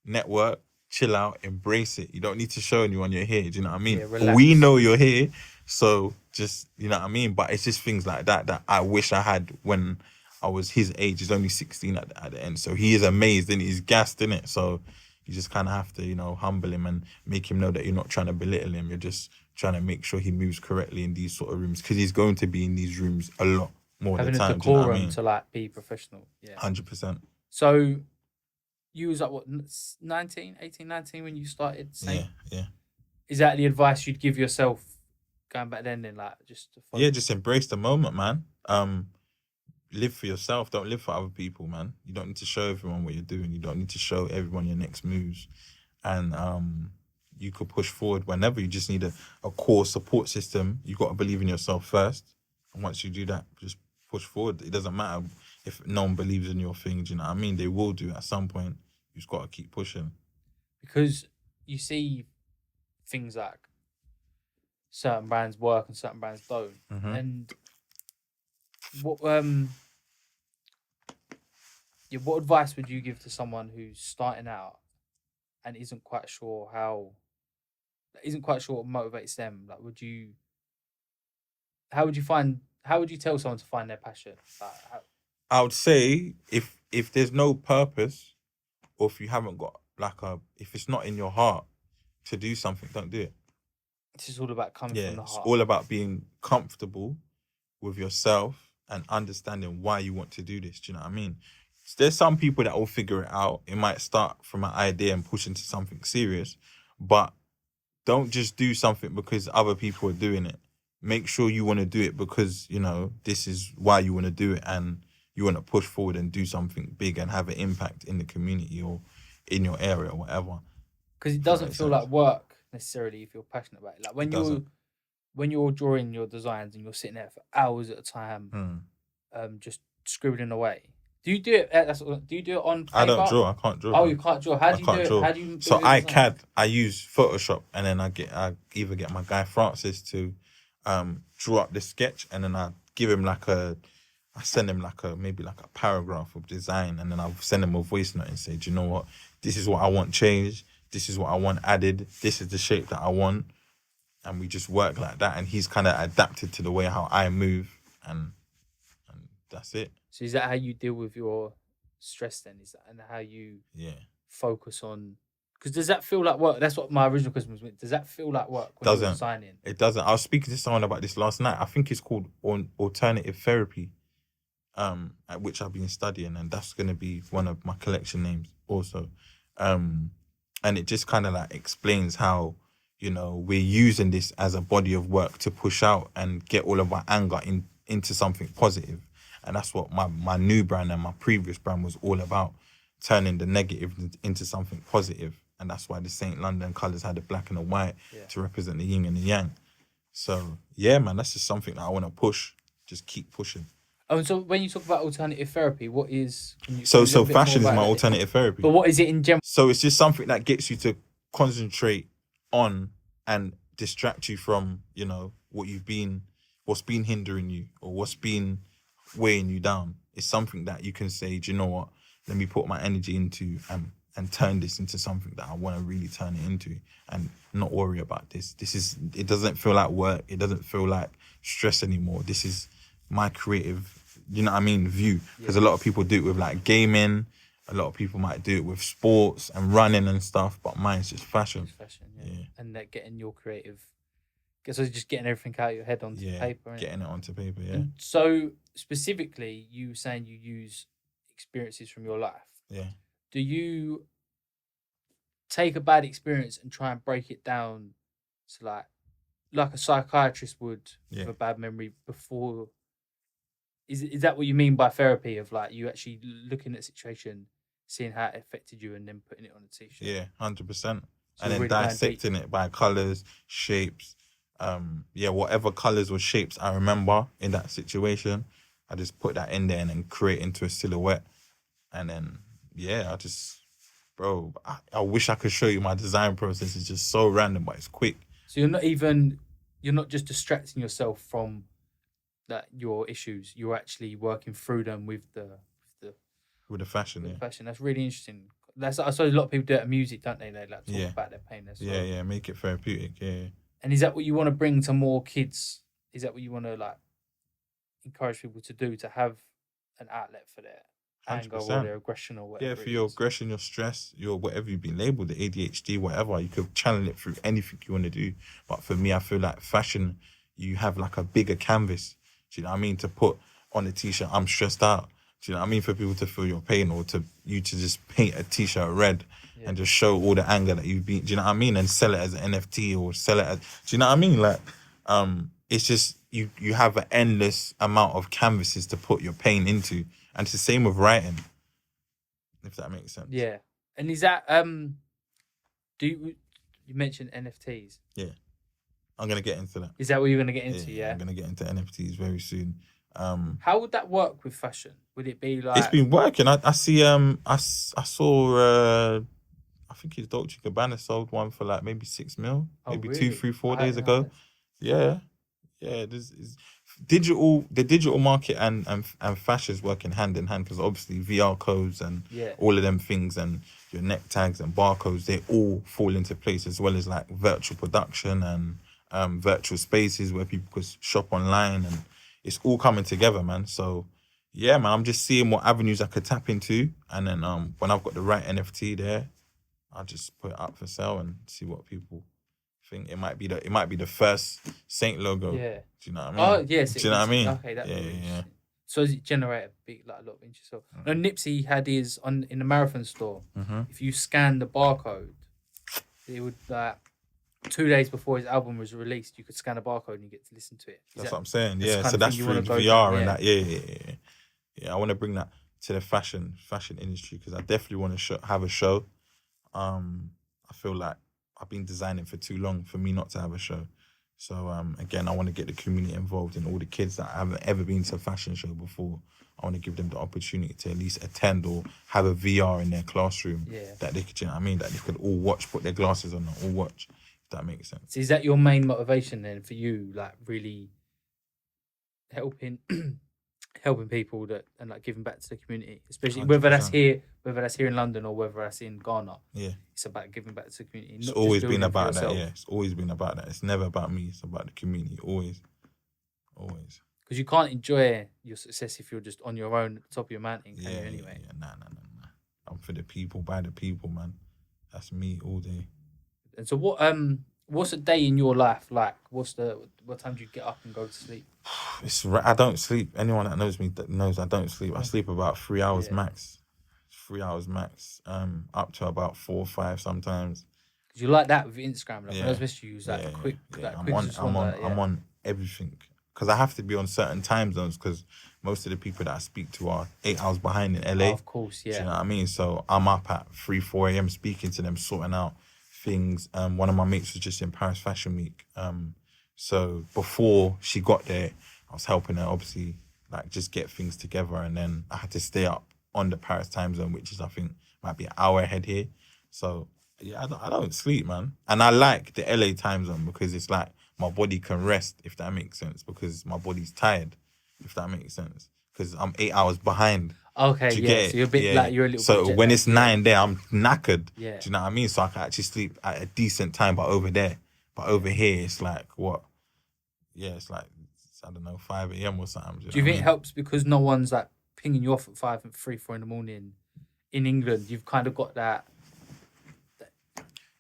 network, chill out, embrace it. You don't need to show anyone you're here. Do you know what I mean? Yeah, relax. We know you're here, so just, you know what I mean? But it's just things like that I wish I had when I was his age. He's only 16 at the end, so he is amazed and he's gassed in it. So you just kind of have to, you know, humble him and make him know that you're not trying to belittle him. You're just trying to make sure he moves correctly in these sort of rooms, because he's going to be in these rooms a lot more of the Having a time. Do you know what I decorum mean? to like be professional. Yeah. 100%. So you was like what, 19 when you started saying? Yeah. Is that the advice you'd give yourself going back then like just to follow? Yeah, just embrace the moment, man. Live for yourself, don't live for other people, man. You don't need to show everyone what you're doing. You don't need to show everyone your next moves. And you could push forward whenever. You just need a core support system. You got to believe in yourself first. And once you do that, just push forward. It doesn't matter if no one believes in your thing. Do you know what I mean? They will do at some point. You just got to keep pushing. Because you see things like certain brands work and certain brands don't. Mm-hmm. And what advice would you give to someone who's starting out and isn't quite sure what motivates them? Like, how would you tell someone to find their passion? Like, I would say if there's no purpose, or if you haven't got if it's not in your heart to do something, don't do it. This is all about coming from the It's heart. all about being comfortable with yourself and understanding why you want to do this. Do you know what I mean? There's some people that will figure it out. It might start from an idea and push into something serious, but don't just do something because other people are doing it. Make sure you want to do it because, you know, this is why you want to do it, and you want to push forward and do something big and have an impact in the community or in your area or whatever. Because it doesn't feel like work necessarily if you're passionate about it. Like when you're drawing your designs and you're sitting there for hours at a time, just scribbling away. Do you do it? Do you do it on paper? I don't draw. I can't draw. Oh, you can't draw. How do you do it? How do you? So I use Photoshop, and then I either get my guy Francis to draw up the sketch, and then I give him I send him maybe a paragraph of design, and then I'll send him a voice note and say, do you know what? This is what I want changed. This is what I want added. This is the shape that I want. And we just work like that. And he's kind of adapted to the way how I move, and that's it. So is that how you deal with your stress then? Is that and how you focus on? Because does that feel like work? That's what my original question was. Does that feel like work when you're designing? It doesn't. I was speaking to someone about this last night. I think it's called alternative therapy, which I've been studying, and that's going to be one of my collection names also. And it just kind of explains how, you know, we're using this as a body of work to push out and get all of our anger into something positive. And that's what my new brand and my previous brand was all about, turning the negative into something positive. And that's why the St. London colours had the black and the white to represent the yin and the yang. So, yeah, man, that's just something that I want to push. Just keep pushing. Oh, so when you talk about alternative therapy, what is... So fashion is my alternative therapy. But what is it in general? So it's just something that gets you to concentrate on and distract you from, you know, what's been hindering you or what's been weighing you down. It's something that you can say, do you know what? Let me put my energy into and turn this into something that I want to really turn it into, and not worry about this. It doesn't feel like work. It doesn't feel like stress anymore. This is my creative, you know what I mean, view. Because a lot of people do it with gaming. A lot of people might do it with sports and running and stuff, but mine's just fashion. It's fashion, yeah. And that getting your creative, so just getting everything out of your head onto paper. Getting it onto paper, yeah. And so specifically, you saying you use experiences from your life. Yeah. Do you take a bad experience and try and break it down to like a psychiatrist would with a bad memory before? Is that what you mean by therapy, of you actually looking at a situation, seeing how it affected you, and then putting it on a t-shirt? Yeah, 100%. And then really dissecting it by colours, shapes, whatever colours or shapes I remember in that situation, I just put that in there and then create into a silhouette. And then, I wish I could show you my design process. It's just so random, but it's quick. So you're not just distracting yourself from that your issues, you're actually working through them with the fashion, with yeah. the fashion. That's really interesting. That's I suppose a lot of people do it in music, don't they? They like talk Yeah. about their pain. As well. Yeah, make it therapeutic, yeah. And is that what you want to bring to more kids? Is that what you want to like encourage people to do, to have an outlet for their anger or 100%. their aggression or whatever? Yeah, for your aggression, your stress, your whatever you've been labeled, the ADHD, whatever, you could channel it through anything you want to do. But for me, I feel like fashion, you have like a bigger canvas. Do you know what I mean? To put on a t-shirt, I'm stressed out. Do you know what I mean? For people to feel your pain, or to you to just paint a t-shirt red and just show all the anger that you've been. Do you know what I mean? And sell it as an NFT or sell it as. Do you know what I mean? Like, it's just you have an endless amount of canvases to put your pain into, and it's the same with writing. If that makes sense. Yeah. And is that do you mentioned NFTs? Yeah. I'm gonna get into that. Is that what you're gonna get into? Yeah. I'm gonna get into NFTs very soon. How would that work with fashion? Would it be like It's been working. I see I saw I think his Dolce & Gabbana sold one for like maybe 6 mil, maybe really? 2, 3, 4 days ago. Yeah. This is the digital market and fashion is working hand in hand, because obviously VR codes and all of them things and your neck tags and barcodes, they all fall into place, as well as like virtual production and virtual spaces where people could shop online, and it's all coming together, man. So yeah, man, I'm just seeing what avenues I could tap into, and then when I've got the right NFT there, I'll just put it up for sale and see what people think. It might be the first Saint logo. Yeah. Do you know what I mean? Oh yes. Do you know what I mean? Okay, that yeah. So does it generate a lot of interest? So, no, Nipsey had his in the Marathon store. Mm-hmm. If you scan the barcode, it would 2 days before his album was released, you could scan a barcode and you get to listen to it. That's what I'm saying. Yeah, so that's through VR and that. Yeah. I want to bring that to the fashion industry, because I definitely want to have a show. I feel like I've been designing for too long for me not to have a show. So again, I want to get the community involved, in all the kids that haven't ever been to a fashion show before. I want to give them the opportunity to at least attend or have a VR in their classroom that they could, you know what I mean, that they could all watch, put their glasses on and all watch. If that makes sense. So is that your main motivation then for you, like really helping people and like giving back to the community, especially 100%. whether that's here in London or whether that's in Ghana? Yeah, it's about giving back to the community. It's always been about that. Yeah, it's always been about that. It's never about me. It's about the community. Always. Because you can't enjoy your success if you're just on your own at the top of your mountain. Can you anyway? Yeah. Nah. I'm for the people, by the people, man. That's me all day. And so what's a day in your life like? What time do you get up and go to sleep? I don't sleep. Anyone that knows me knows I don't sleep. I sleep about 3 hours max. 3 hours max. Up to about 4 or 5 sometimes. Cause you like that with Instagram. Like when I was messaging you, like quick. I'm on everything, because I have to be on certain time zones, because most of the people that I speak to are 8 hours behind in LA. Oh, of course, yeah. Do you know what I mean? So I'm up at 3, 4 a.m. speaking to them, sorting out things. One of my mates was just in Paris Fashion Week. So before she got there, I was helping her obviously like just get things together, and then I had to stay up on the Paris time zone, which is I think might be an hour ahead here. So yeah, I don't sleep, man. And I like the LA time zone because it's like my body can rest, if that makes sense, because my body's tired, if that makes sense, because I'm 8 hours behind. Okay, so you're a bit like you're a little. So bit when it's 9 there, I'm knackered. Yeah. Do you know what I mean? So I can actually sleep at a decent time, but over here, it's like what? Yeah, it's like I don't know, 5 a.m. or something. Do you think it helps because no one's like pinging you off at 5 and 3, 4 in the morning in England? You've kind of got that.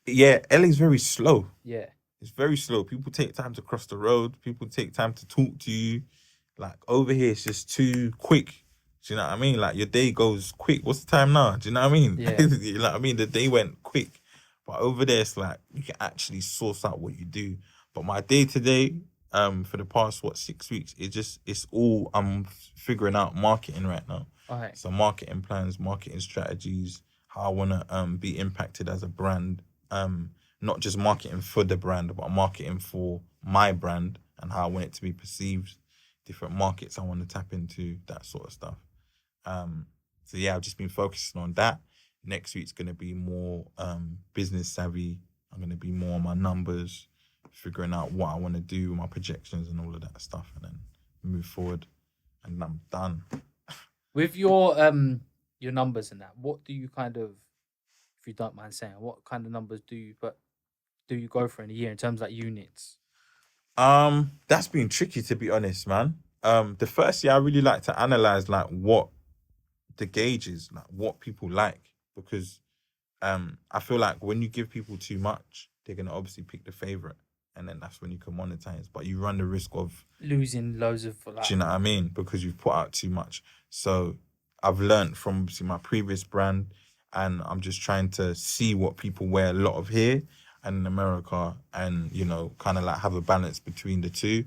Yeah, LA's very slow. Yeah. It's very slow. People take time to cross the road. People take time to talk to you. Like over here, it's just too quick. Do you know what I mean? Like your day goes quick. What's the time now? Do you know what I mean? Yeah. You know what I mean? The day went quick. But over there, it's like you can actually source out what you do. But my day to day, for the past 6 weeks, it's all I'm figuring out marketing right now. Okay. So marketing plans, marketing strategies, how I want to be impacted as a brand. Not just marketing for the brand, but marketing for my brand and how I want it to be perceived. Different markets I want to tap into, that sort of stuff. So yeah, I've just been focusing on that. Next week's going to be more business savvy. I'm going to be more on my numbers, figuring out what I want to do, my projections and all of that stuff. And then move forward, and I'm done. With your numbers and that, what do you kind of, if you don't mind saying, what kind of numbers do you go for in a year in terms of like units? That's been tricky, to be honest, man. The first year I really like to analyze like what the gauge is, like what people like, because I feel like when you give people too much, they're gonna obviously pick the favorite, and then that's when you can monetize. But you run the risk of losing loads of like. Do you know what I mean? Because you've put out too much. So I've learned from obviously my previous brand, and I'm just trying to see what people wear a lot of here and in America, and kind of like have a balance between the two,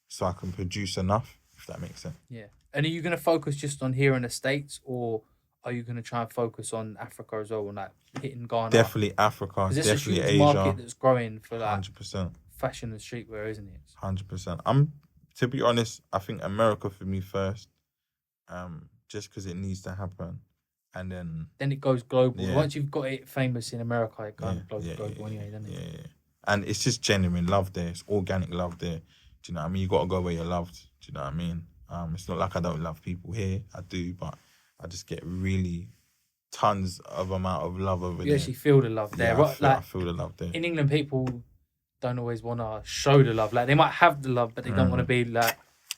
so I can produce enough, if that makes sense. Yeah. And are you going to focus just on here in the States, or are you going to try and focus on Africa as well, and like hitting Ghana? Definitely Africa, 'Cause it's definitely a huge Asia. market that's growing for like 100%. fashion and streetwear, isn't it? 100%. To be honest, I think America for me first, just because it needs to happen, and then it goes global. Yeah. Once you've got it famous in America, it kind Yeah, of goes yeah, global yeah, anyway, doesn't it? yeah. And it's just genuine love there. It's organic love there. Do you know what I mean? You got to go where you're loved. Do you know what I mean? It's not like I don't love people here. I do, but I just get really tons of amount of love over You there. actually feel the love there. Yeah, Right? I feel the love there. In England, people don't always want to show the love. Like they might have the love, but they don't want to be like.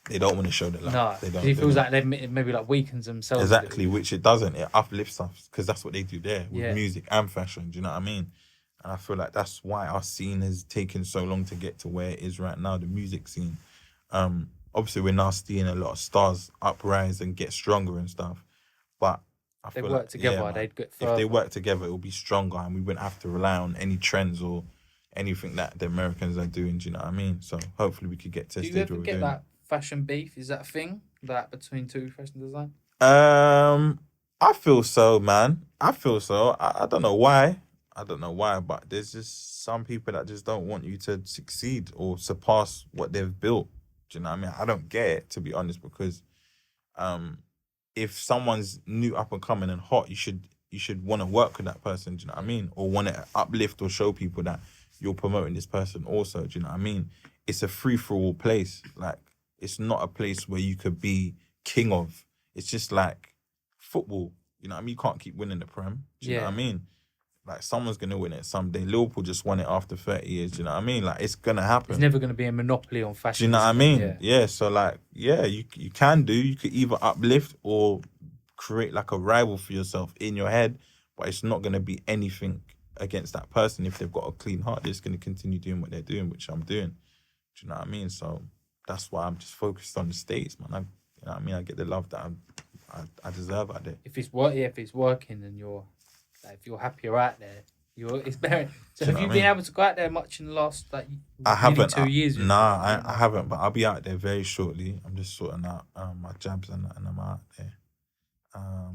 They don't want to show the love. No, they don't. He feels like they maybe like weakens themselves. Exactly, which it doesn't. It uplifts us because that's what they do there with Yeah. music and fashion. Do you know what I mean? And I feel like that's why our scene has taken so long to get to where it is right now, the music scene. Obviously, we're now seeing a lot of stars uprise and get stronger and stuff. But I They feel work like, together, man, they'd get if they further. work together, it will be stronger, and we wouldn't have to rely on any trends or anything that the Americans are doing. Do you know what I mean? So hopefully, we could get to a Do you stage ever where we're get doing that fashion beef? Is that a thing? That between two fashion design? I feel so, man. I feel so. I don't know why. But there's just some people that just don't want you to succeed or surpass what they've built. Do you know what I mean? I don't get it, to be honest, because if someone's new, up and coming and hot, you should want to work with that person. Do you know what I mean? Or want to uplift or show people that you're promoting this person also. Do you know what I mean? It's a free-for-all place. Like, it's not a place where you could be king of. It's just like football. You know what I mean? You can't keep winning the Prem. Do you know what I mean? Like, someone's going to win it someday. Liverpool just won it after 30 years. Do you know what I mean? Like, it's going to happen. There's never going to be a monopoly on fashion. Do you know what I mean? Yeah. Yeah. So, like, yeah, you can do. You could either uplift or create, like, a rival for yourself in your head. But it's not going to be anything against that person. If they've got a clean heart, they're just going to continue doing what they're doing, which I'm doing. Do you know what I mean? So, that's why I'm just focused on the States, man. You know what I mean? I get the love that I deserve out there. If it's working, and if you're happier out there, it's better. So have you been able to go out there much in the last I haven't. 2 years? Nah, I haven't, but I'll be out there very shortly. I'm just sorting out my jabs and I'm out there.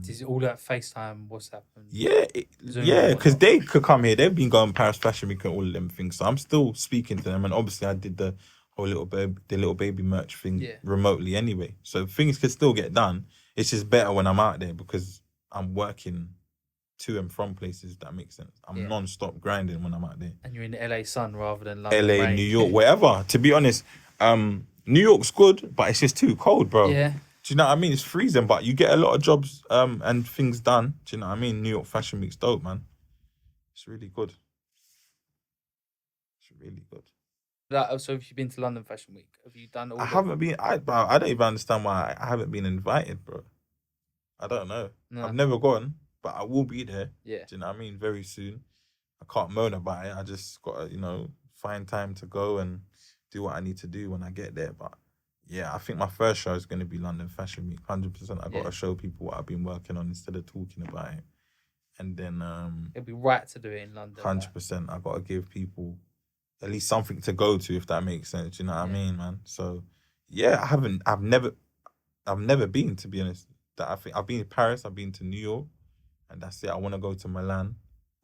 Is it all that FaceTime? What's happened? Yeah, because they could come here. They've been going Paris Fashion Week and all of them things. So I'm still speaking to them, and obviously I did the whole little baby merch thing remotely anyway. So things could still get done. It's just better when I'm out there because I'm working to and from places. That makes sense. I'm non-stop grinding when I'm out there. And you're in the LA sun rather than London LA, rain. New York, wherever. To be honest, New York's good, but it's just too cold, bro. Yeah. Do you know what I mean? It's freezing, but you get a lot of jobs and things done. Do you know what I mean? New York Fashion Week's dope, man. It's really good. It's really good. So have you been to London Fashion Week? Have you done all I haven't been. I don't even understand why I haven't been invited, bro. I don't know. No. I've never gone, but I will be there. Yeah. Do you know what I mean? Very soon. I can't moan about it. I just got to, find time to go and do what I need to do when I get there. But yeah, I think my first show is going to be London Fashion Week. 100%. I got to show people what I've been working on instead of talking about it. And then it'd be right to do it in London. 100%. I got to give people at least something to go to, if that makes sense. You know what I mean, man? So yeah, I've never been, to be honest. I think I've been to Paris, I've been to New York, and that's it. I want to go to Milan,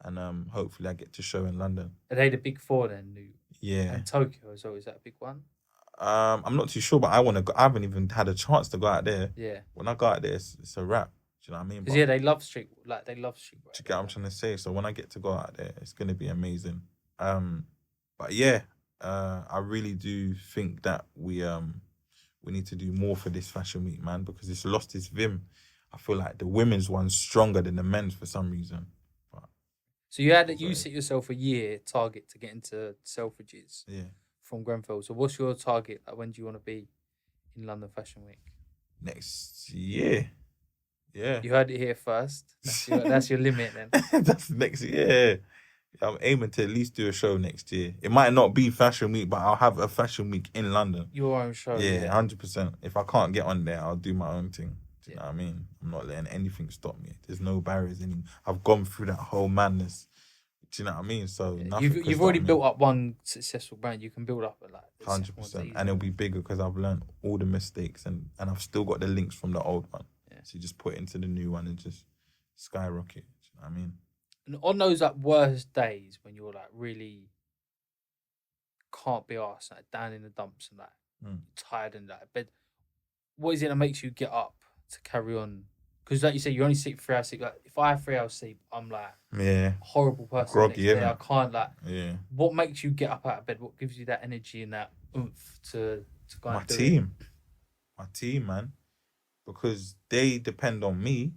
and hopefully I get to show in London. Are they the big four then? Yeah. And Tokyo as well, is that a big one? I'm not too sure, but I want to go. I haven't even had a chance to go out there. Yeah. When I go out there, it's a wrap. Do you know what I mean? Because they love street. Do you get what I'm trying to say? So when I get to go out there, it's gonna be amazing. But yeah, I really do think that we we need to do more for this fashion week, man, because it's lost its vim. I feel like the women's one's stronger than the men's for some reason. But So you set yourself a year target to get into Selfridges yeah, from Grenfell. So what's your target? Like, when do you want to be in London Fashion Week? next year. Yeah. You heard it here first. That's your limit then. That's next year. I'm aiming to at least do a show next year. It might not be fashion week, but I'll have a fashion week in London. Your own show. Yeah, 100%. If I can't get on there, I'll do my own thing. Do you know what I mean? I'm not letting anything stop me. There's no barriers anymore. I've gone through that whole madness. Do you know what I mean? So nothing You've already built up one successful brand. You can build up a 100%, and it'll be bigger because I've learned all the mistakes and I've still got the links from the old one. Yeah. So you just put it into the new one and just skyrocket. Do you know what I mean? And on those like worst days when you're like really can't be arsed, like down in the dumps and like tired and like bed, what is it that makes you get up to carry on? Because like you say, you only sleep 3 hours sleep. Like if I have 3 hours sleep, I'm like a horrible person. Groggy, next day. I can't What makes you get up out of bed? What gives you that energy and that oomph to go and do it? My team, man, because they depend on me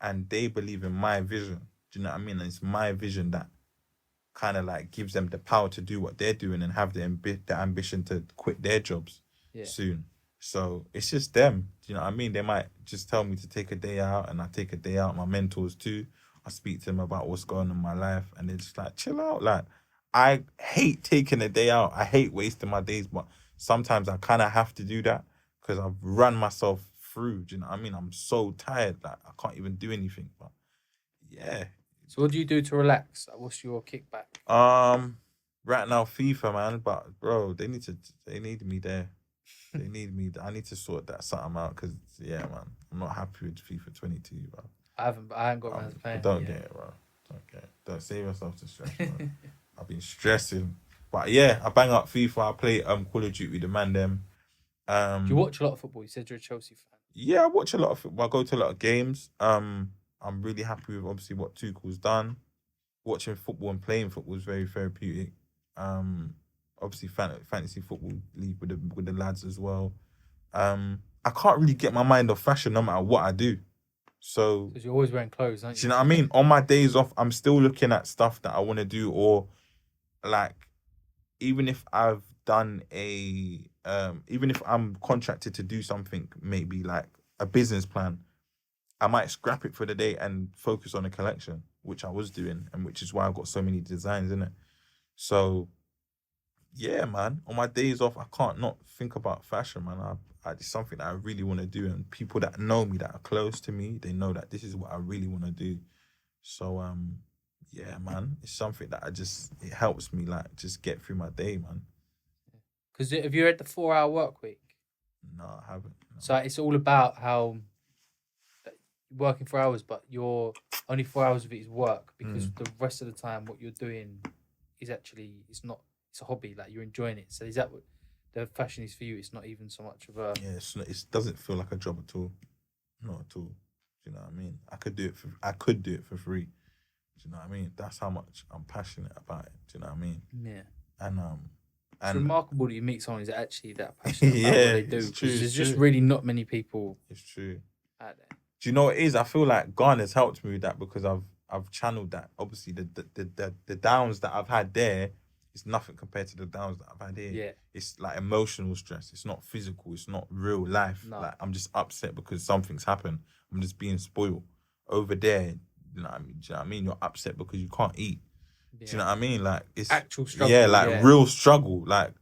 and they believe in my vision. Do you know what I mean? And it's my vision that kind of like gives them the power to do what they're doing and have the ambition to quit their jobs soon. So it's just them. Do you know what I mean? They might just tell me to take a day out and I take a day out. My mentors too. I speak to them about what's going on in my life and they're just like, chill out. Like, I hate taking a day out. I hate wasting my days, but sometimes I kind of have to do that because I've run myself through. Do you know what I mean? I'm so tired. Like, I can't even do anything. But yeah. So what do you do to relax? Like, what's your kickback? Right now FIFA, man. But bro, they need me there. They need me. I need to sort that something out because man, I'm not happy with FIFA 22, bro. I haven't got around to playing. Don't get it, bro. Don't get it. Don't save yourself to stress, bro. I've been stressing, but yeah, I bang up FIFA. I play Call of Duty with the man them. Do you watch a lot of football? You said you're a Chelsea fan. Yeah, I watch a lot of football. I go to a lot of games. I'm really happy with obviously what Tuchel's done. Watching football and playing football is very therapeutic. Obviously fantasy football league with the lads as well. I can't really get my mind off fashion no matter what I do. So because you're always wearing clothes, aren't you? Do you know what I mean? On my days off, I'm still looking at stuff that I want to do, or like even if I've done even if I'm contracted to do something, maybe like a business plan, I might scrap it for the day and focus on a collection, which I was doing, and which is why I've got so many designs in it. So, yeah, man, on my days off, I can't not think about fashion, man. It's something that I really want to do, and people that know me, that are close to me, they know that this is what I really want to do. So, yeah, man, it's something that it helps me, like, just get through my day, man. Because have you read the 4-hour work week? No, I haven't. No. So it's all about how working 4 hours, but you're only 4 hours of it is work because the rest of the time what you're doing is actually it's a hobby, like you're enjoying it. So is that what the fashion is for you? It's not even so much of a it doesn't feel like a job at all, not at all. Do you know what I mean? I could do it for free. Do you know what I mean? That's how much I'm passionate about it. Do you know what I mean? Yeah. And it's remarkable that you meet someone who's actually that passionate about what they do. It's true, there's just really not many people. It's true. Out there. Do you know what it is? I feel like Ghana's helped me with that because I've channeled that. Obviously, the downs that I've had there is nothing compared to the downs that I've had here. Yeah. It's like emotional stress. It's not physical. It's not real life. No. Like I'm just upset because something's happened. I'm just being spoiled. Over there, you know what I mean? Do you know what I mean? You're upset because you can't eat. Yeah. Do you know what I mean? Like it's actual struggle. Yeah, like real struggle. Like,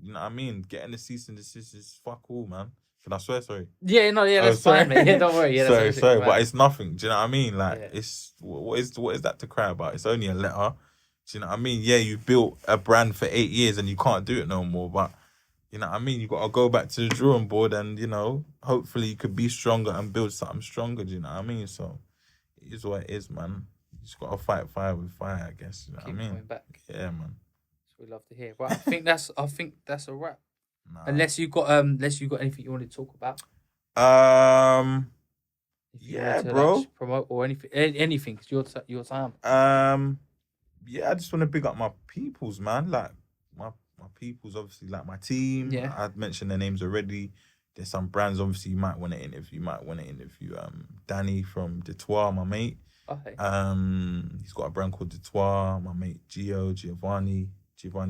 you know what I mean? Getting the cease and desist is fuck all, man. Can I swear? Sorry. Yeah, no, yeah, that's fine, mate. Yeah, don't worry. Yeah, sorry, but it's nothing. Do you know what I mean? Like, it's what is that to cry about? It's only a letter. Do you know what I mean? Yeah, you built a brand for 8 years and you can't do it no more. But you know what I mean? You got to go back to the drawing board and hopefully you could be stronger and build something stronger. Do you know what I mean? So it is what it is, man. You just got to fight fire with fire, I guess. You know what I mean? Coming back. Yeah, man. That's what we love to hear. Well, I think that's a wrap. Nah. Unless you got anything you want to talk about. Yeah, bro. Like, promote or anything. It's your time. Yeah, I just want to big up my peoples, man. Like my peoples, obviously, like my team. Yeah. I'd mentioned their names already. There's some brands obviously you might want to interview. You might want to interview Danny from Detoire, my mate. Okay. He's got a brand called Detoire. My mate Giovanni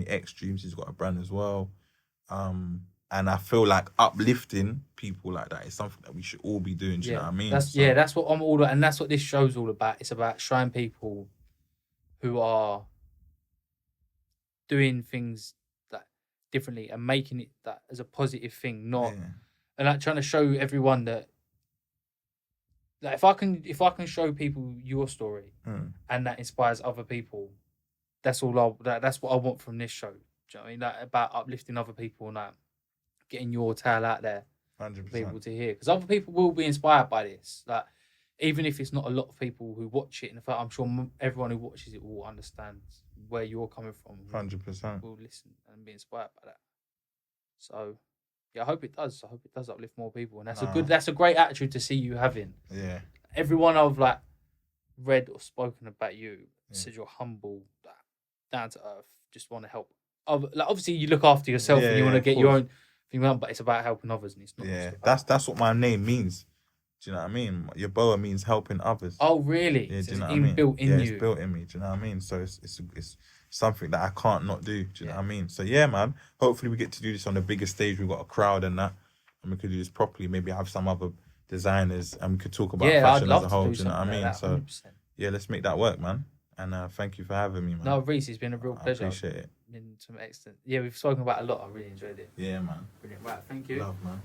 X Dreams, he's got a brand as well. And I feel like uplifting people like that is something that we should all be doing. Do you know what I mean? That's what I'm all about, and that's what this show's all about. It's about showing people who are doing things that differently and making it that as a positive thing, not and like trying to show everyone that. Like if I can show people your story and that inspires other people, that's all. That's what I want from this show. Do you know what I mean? Like about uplifting other people and like getting your tale out there 100%. for people to hear, because other people will be inspired by this. Like even if it's not a lot of people who watch it, and in fact, I'm sure everyone who watches it will understand where you're coming from. 100%. Will listen and be inspired by that. So. Yeah, I hope it does. I hope it does uplift more people, and that's a great attitude to see you having. Yeah. Everyone I've like read or spoken about you said you're humble, like, down to earth, just want to help. Like obviously you look after yourself and you want to get your own thing on, but it's about helping others, and it's not. Yeah, that's what my name means. Do you know what I mean? Yeboah means helping others. Oh really? Yeah, So do you know it's what I mean? built in you. It's built in me. Do you know what I mean? So it's something that I can't not do. Do you know what I mean? So yeah, man. Hopefully we get to do this on the biggest stage. We've got a crowd and that, and we could do this properly. Maybe have some other designers and we could talk about fashion as a whole. Do you know what I mean? Like that, so yeah, let's make that work, man. And thank you for having me, man. No, Reece, it's been a real pleasure. I appreciate it. Been some excellent. Yeah, we've spoken about a lot. I really enjoyed it. Yeah, man. Brilliant. Right, thank you. Love, man.